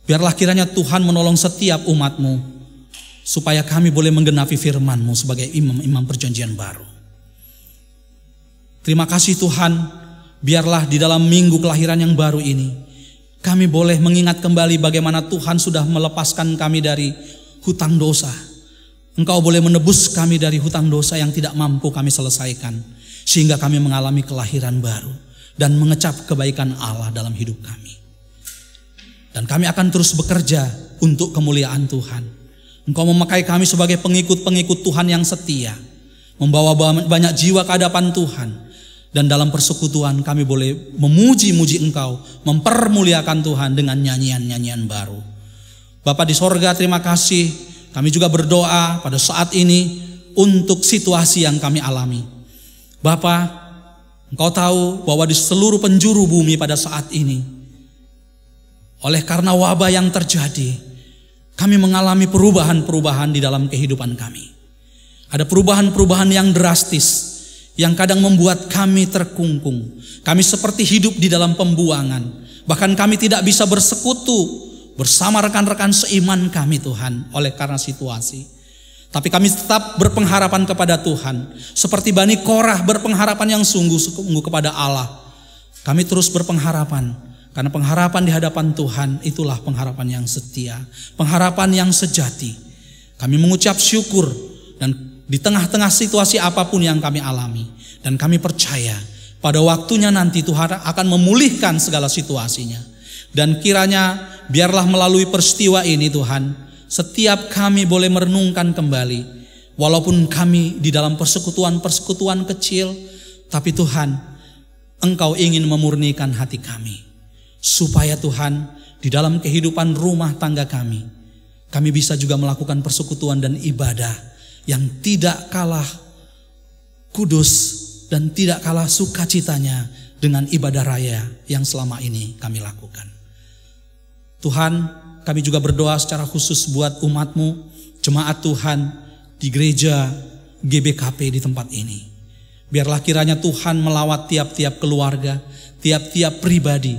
Biarlah kiranya Tuhan menolong setiap umat-Mu, supaya kami boleh menggenapi firman-Mu sebagai imam-imam perjanjian baru. Terima kasih Tuhan, biarlah di dalam minggu kelahiran yang baru ini, kami boleh mengingat kembali bagaimana Tuhan sudah melepaskan kami dari hutang dosa. Engkau boleh menebus kami dari hutang dosa yang tidak mampu kami selesaikan, sehingga kami mengalami kelahiran baru dan mengecap kebaikan Allah dalam hidup kami. Dan kami akan terus bekerja untuk kemuliaan Tuhan. Engkau memakai kami sebagai pengikut-pengikut Tuhan yang setia, membawa banyak jiwa ke hadapan Tuhan. Dan dalam persekutuan kami boleh memuji-muji Engkau, mempermuliakan Tuhan dengan nyanyian-nyanyian baru. Bapa di sorga, terima kasih. Kami juga berdoa pada saat ini untuk situasi yang kami alami. Bapa, Engkau tahu bahwa di seluruh penjuru bumi pada saat ini, oleh karena wabah yang terjadi, kami mengalami perubahan-perubahan di dalam kehidupan kami. Ada perubahan-perubahan yang drastis, yang kadang membuat kami terkungkung. Kami seperti hidup di dalam pembuangan. Bahkan kami tidak bisa bersekutu bersama rekan-rekan seiman kami Tuhan, oleh karena situasi. Tapi kami tetap berpengharapan kepada Tuhan. Seperti Bani Korah berpengharapan yang sungguh-sungguh kepada Allah. Kami terus berpengharapan. Karena pengharapan di hadapan Tuhan itulah pengharapan yang setia. Pengharapan yang sejati. Kami mengucap syukur. Dan di tengah-tengah situasi apapun yang kami alami. Dan kami percaya pada waktunya nanti Tuhan akan memulihkan segala situasinya. Dan kiranya biarlah melalui peristiwa ini Tuhan, setiap kami boleh merenungkan kembali, walaupun kami di dalam persekutuan-persekutuan kecil, tapi Tuhan, Engkau ingin memurnikan hati kami, supaya Tuhan di dalam kehidupan rumah tangga kami bisa juga melakukan persekutuan dan ibadah yang tidak kalah kudus dan tidak kalah sukacitanya dengan ibadah raya yang selama ini kami lakukan. Tuhan, kami juga berdoa secara khusus buat umat-Mu, jemaat Tuhan di gereja GBKP di tempat ini. Biarlah kiranya Tuhan melawat tiap-tiap keluarga, tiap-tiap pribadi.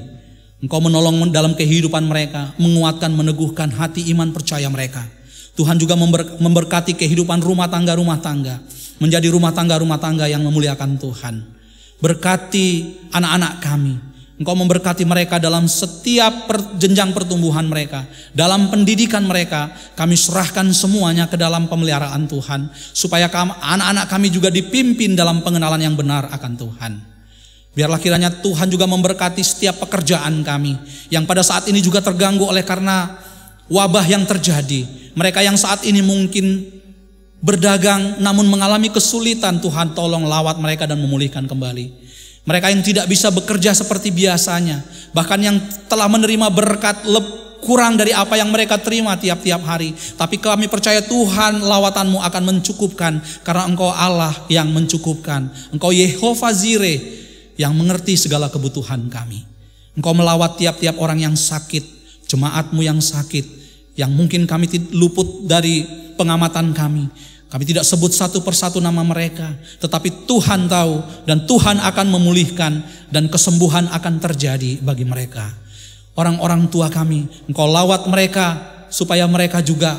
Engkau menolong dalam kehidupan mereka, menguatkan, meneguhkan hati iman percaya mereka. Tuhan juga memberkati kehidupan rumah tangga, menjadi rumah tangga yang memuliakan Tuhan. Berkati anak-anak kami. Engkau memberkati mereka dalam setiap jenjang pertumbuhan mereka. Dalam pendidikan mereka, kami serahkan semuanya ke dalam pemeliharaan Tuhan. Supaya anak-anak kami juga dipimpin dalam pengenalan yang benar akan Tuhan. Biarlah kiranya Tuhan juga memberkati setiap pekerjaan kami. Yang pada saat ini juga terganggu oleh karena wabah yang terjadi. Mereka yang saat ini mungkin berdagang namun mengalami kesulitan, Tuhan tolong lawat mereka dan memulihkan kembali. Mereka yang tidak bisa bekerja seperti biasanya, bahkan yang telah menerima berkat kurang dari apa yang mereka terima tiap-tiap hari. Tapi kami percaya Tuhan, lawatan-Mu akan mencukupkan, karena Engkau Allah yang mencukupkan. Engkau Yehovah Jireh yang mengerti segala kebutuhan kami. Engkau melawat tiap-tiap orang yang sakit, jemaat-Mu yang sakit, yang mungkin kami luput dari pengamatan kami. Kami tidak sebut satu persatu nama mereka, tetapi Tuhan tahu dan Tuhan akan memulihkan dan kesembuhan akan terjadi bagi mereka. Orang-orang tua kami, Engkau lawat mereka supaya mereka juga,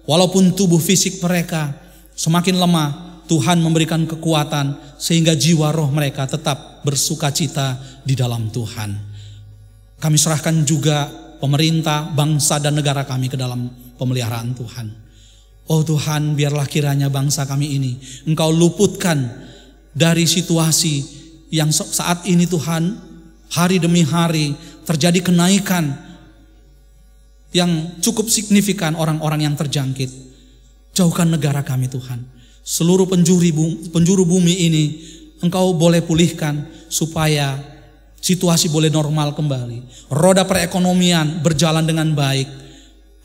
walaupun tubuh fisik mereka semakin lemah, Tuhan memberikan kekuatan sehingga jiwa roh mereka tetap bersukacita di dalam Tuhan. Kami serahkan juga pemerintah, bangsa dan negara kami ke dalam pemeliharaan Tuhan. Oh Tuhan, biarlah kiranya bangsa kami ini Engkau luputkan dari situasi yang saat ini Tuhan, hari demi hari terjadi kenaikan yang cukup signifikan orang-orang yang terjangkit. Jauhkan negara kami Tuhan. Seluruh penjuru bumi ini Engkau boleh pulihkan supaya situasi boleh normal kembali. Roda perekonomian berjalan dengan baik.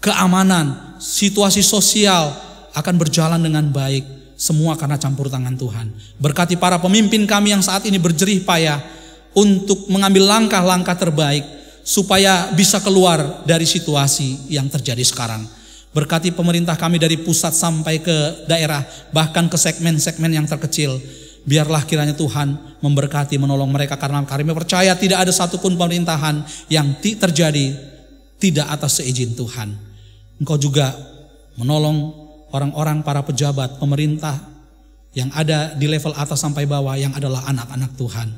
Keamanan, situasi sosial akan berjalan dengan baik. Semua karena campur tangan Tuhan. Berkati para pemimpin kami yang saat ini berjerih payah untuk mengambil langkah-langkah terbaik supaya bisa keluar dari situasi yang terjadi sekarang. Berkati pemerintah kami dari pusat sampai ke daerah, bahkan ke segmen-segmen yang terkecil. Biarlah kiranya Tuhan memberkati, menolong mereka, karena kami percaya tidak ada satupun pemerintahan yang terjadi tidak atas seizin Tuhan. Engkau juga menolong orang-orang, para pejabat, pemerintah yang ada di level atas sampai bawah yang adalah anak-anak Tuhan.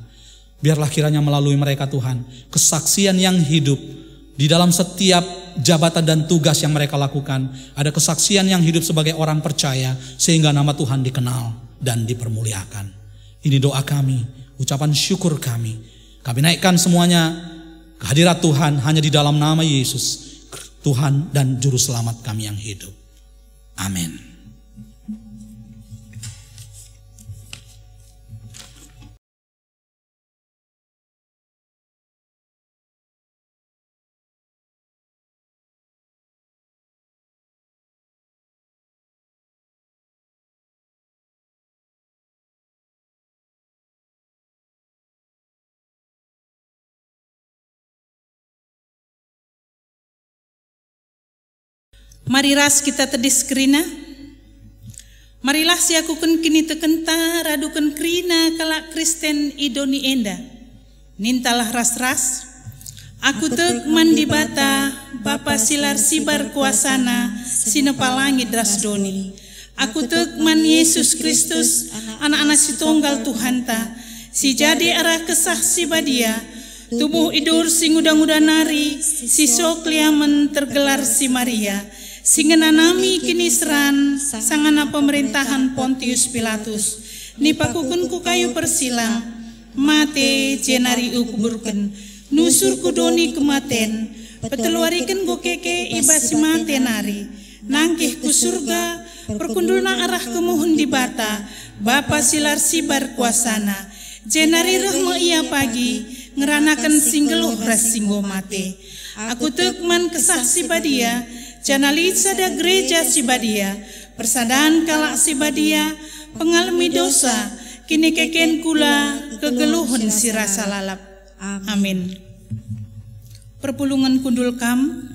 Biarlah kiranya melalui mereka Tuhan, kesaksian yang hidup di dalam setiap jabatan dan tugas yang mereka lakukan. Ada kesaksian yang hidup sebagai orang percaya sehingga nama Tuhan dikenal dan dipermuliakan. Ini doa kami, ucapan syukur kami. Kami naikkan semuanya ke hadirat Tuhan hanya di dalam nama Yesus, Tuhan dan Juru Selamat kami yang hidup. Amin. Mari ras kita tedis kerina. Marilah siakuken kini tekenta raduken kerina kalak Kristen idoni enda. Nintalah ras-ras. Aku tek mandi bata Bapa silar sibar kuasana sinepalangi drasdoni. Aku tek man Yesus Kristus anak-anak si tunggal Tuhanta. Si jadi arah kesah si badia. Tubuh idur si nguda-nguda nari. Si sokliamen tergelar si Maria. Singenanami kini seran sangana pemerintahan Pontius Pilatus. Nipakukun ku kayu persilang mate jenari ukuburken nusur kudoni kematen peteluariken go keke ibasi mate nari nangkih ku surga perkundulna arah kemuhun di bata Bapa silar sibar kuasana jenari rahma ia pagi ngeranakan singgeluh ras singgo mate. Aku tekman kesah si badia janali sada gereja si badia, persadaan kalak si badia, pengalami dosa, kini keken kula kegeluhun si rasa lalap. Amin. Perpulungan kundul kam.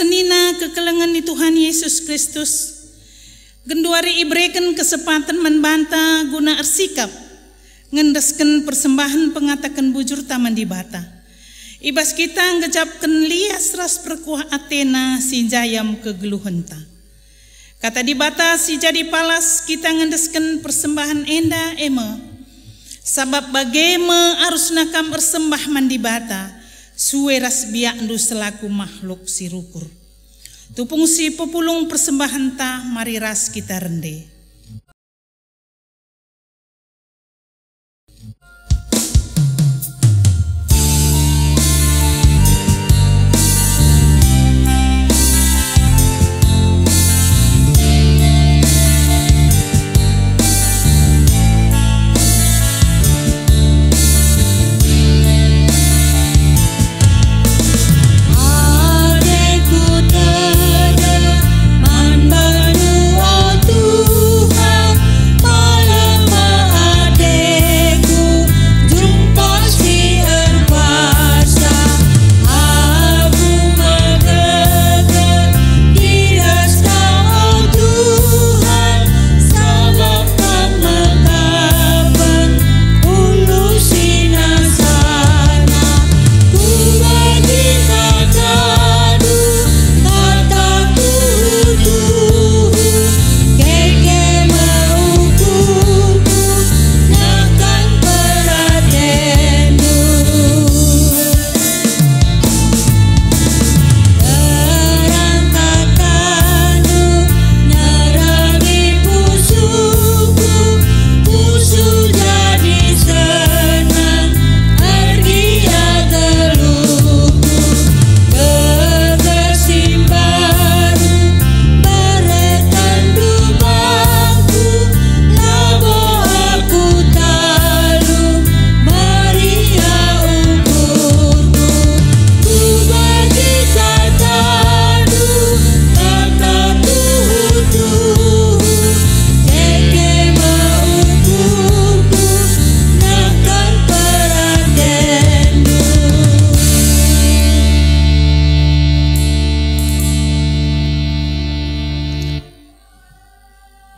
senina kekelengan di Tuhan Yesus Kristus. Genduari ibreken kesempatan membanta guna ersikap ngendesken persembahan pengatakan bujur taman di bata. Ibas kita ngejapkan lias ras perkuah Athena si jayam kegeluhenta. Kata di bata si jadi palas kita ngendesken persembahan enda ema. Sabab bageme arus nakam ersembah mandi bata. Suweras biakndu selaku makhluk si rukur. Tupung si pepulung persembahan ta mari ras kita rende.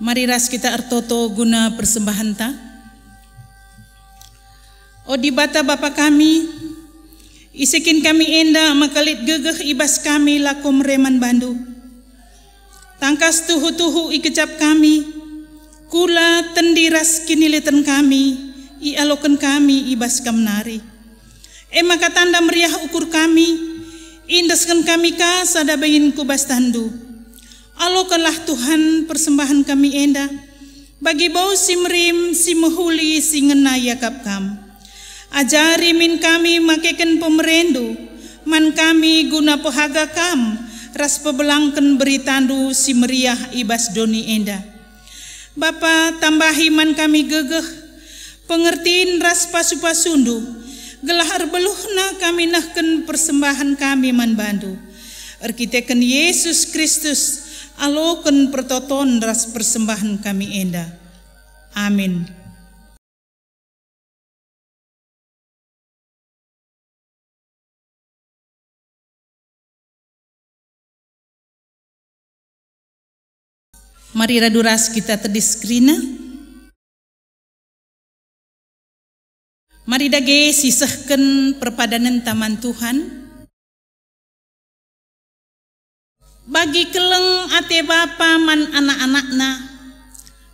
Mari ras kita ertoto guna persembahan ta. O di bata Bapa kami, isikin kami enda makalit gegeh ibas kami lakom reman bandu. Tangkas tuhu-tuhu ikecap kami, kula tendiras kinilitan kami, ialokan kami ibas kamnari. Maka tanda meriah ukur kami, indeskan kami ka sadabayin kubas tandu. Alokanlah Tuhan persembahan kami enda, bagi bau si merim si mehuli si ngena yakap kam. Ajari min kami makeken pemerendu, man kami guna pehaga kam, ras pebelangken beritandu si meriah ibas doni enda. Bapa tambahi man kami gegeh, pengertiin ras pasu-pasundu, gelahar beluhna kami nahken persembahan kami man bandu. Erkiteken Yesus Kristus, aloken pertoton ras persembahan kami enda. Amin. Mari raduras kita terdiskrina. Mari dage sisahkan perpadanan taman Tuhan. Bagi keleng ate bapa man anak-anakna,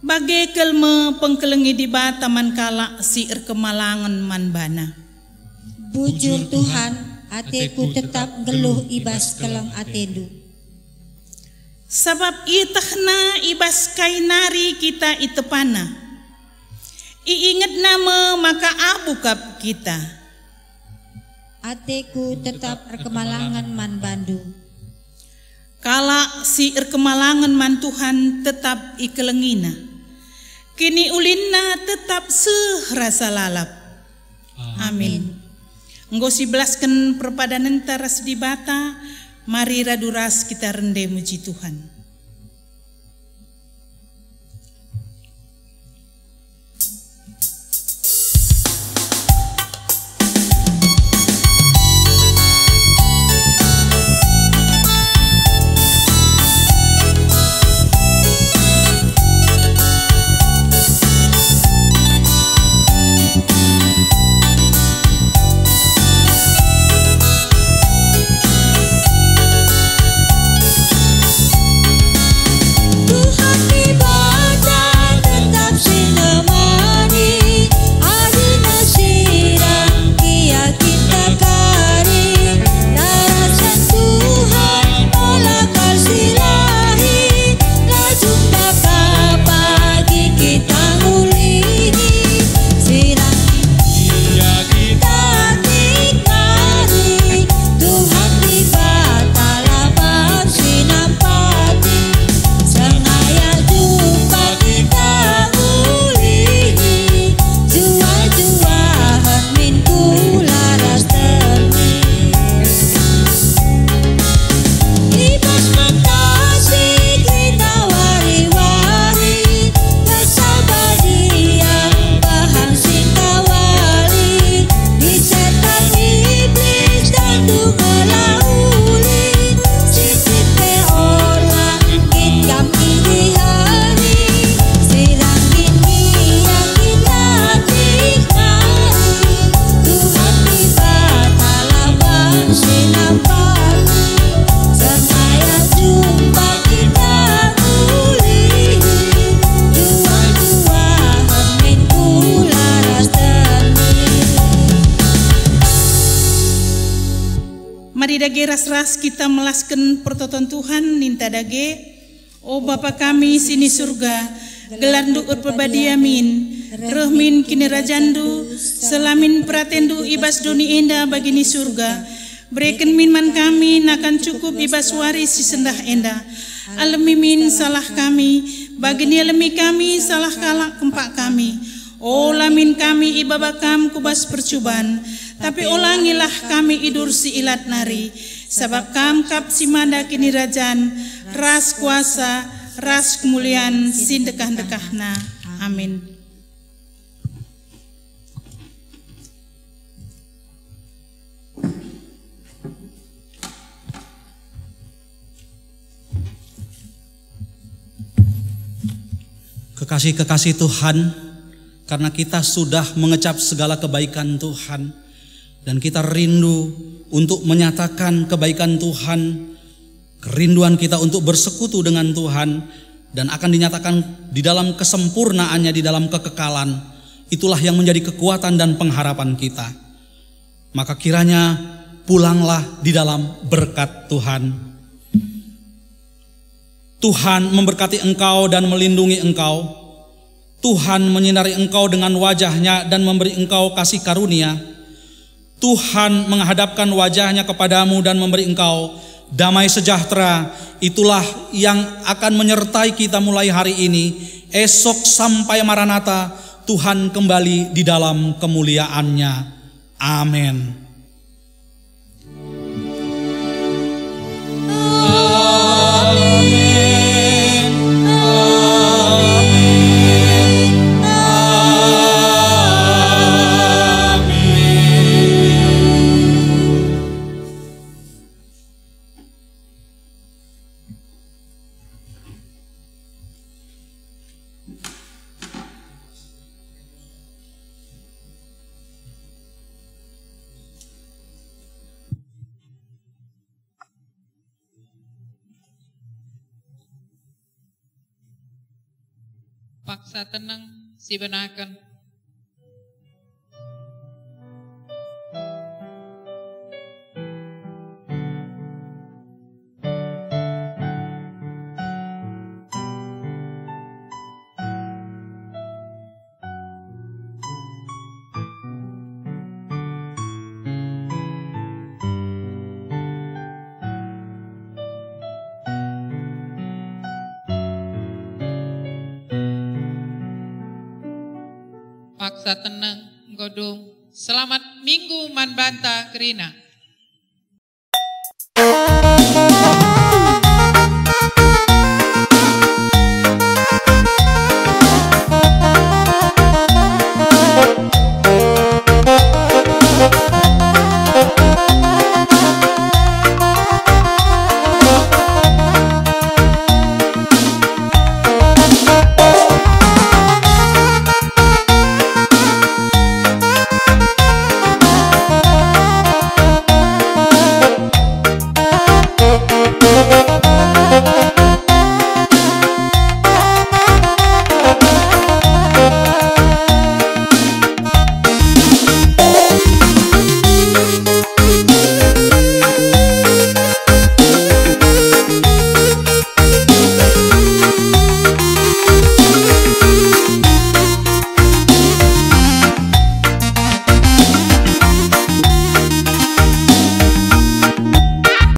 bagi kelme pengkelengi di bataman kala si erkemalangan man bana. Bujur Tuhan, ateku tetap geluh ibas keleng atedu. Sabab itahna ibas kainari kita itepana. Iingat nama maka abukap kita. Ateku tetap erkemalangan man bandu. Kala si erkemalangan man Tuhan tetap ikelengina. Kini ulinna tetap serasa lalap. Amin. Enggo si belaskan perpadanan taras di bata, mari raduras kita rende muji Tuhan. dage ras-ras kita melaskan pertoton Tuhan ninta dage. O Bapa kami sini surga, gelandu urpabadiamin, rohmin kini rajandu, selamin pratendu ibas doni enda bagini surga. Berikan minman kami nakan cukup ibas waris si sendah enda. Alemimin salah kami, bagini alemi kami salah kalak kempak kami. O lamin kami ibabakam kubas percuban, tapi ulangilah kami idur si ilat nari. Sabab kam kap si manda kini rajan, ras kuasa, ras kemuliaan, sin dekah-dekahna. Amin. Kekasih-kekasih Tuhan, karena kita sudah mengecap segala kebaikan Tuhan, dan kita rindu untuk menyatakan kebaikan Tuhan, kerinduan kita untuk bersekutu dengan Tuhan, dan akan dinyatakan di dalam kesempurnaannya, di dalam kekekalan. Itulah yang menjadi kekuatan dan pengharapan kita. Maka kiranya pulanglah di dalam berkat Tuhan. Tuhan memberkati engkau dan melindungi engkau. Tuhan menyinari engkau dengan wajahnya dan memberi engkau kasih karunia. Tuhan menghadapkan wajahnya kepadamu dan memberi engkau damai sejahtera. Itulah yang akan menyertai kita mulai hari ini. Esok sampai Maranatha, Tuhan kembali di dalam kemuliaannya. Amin. Paksa tenang si benakan. Paksa tenang godong. Selamat minggu man banta kerina.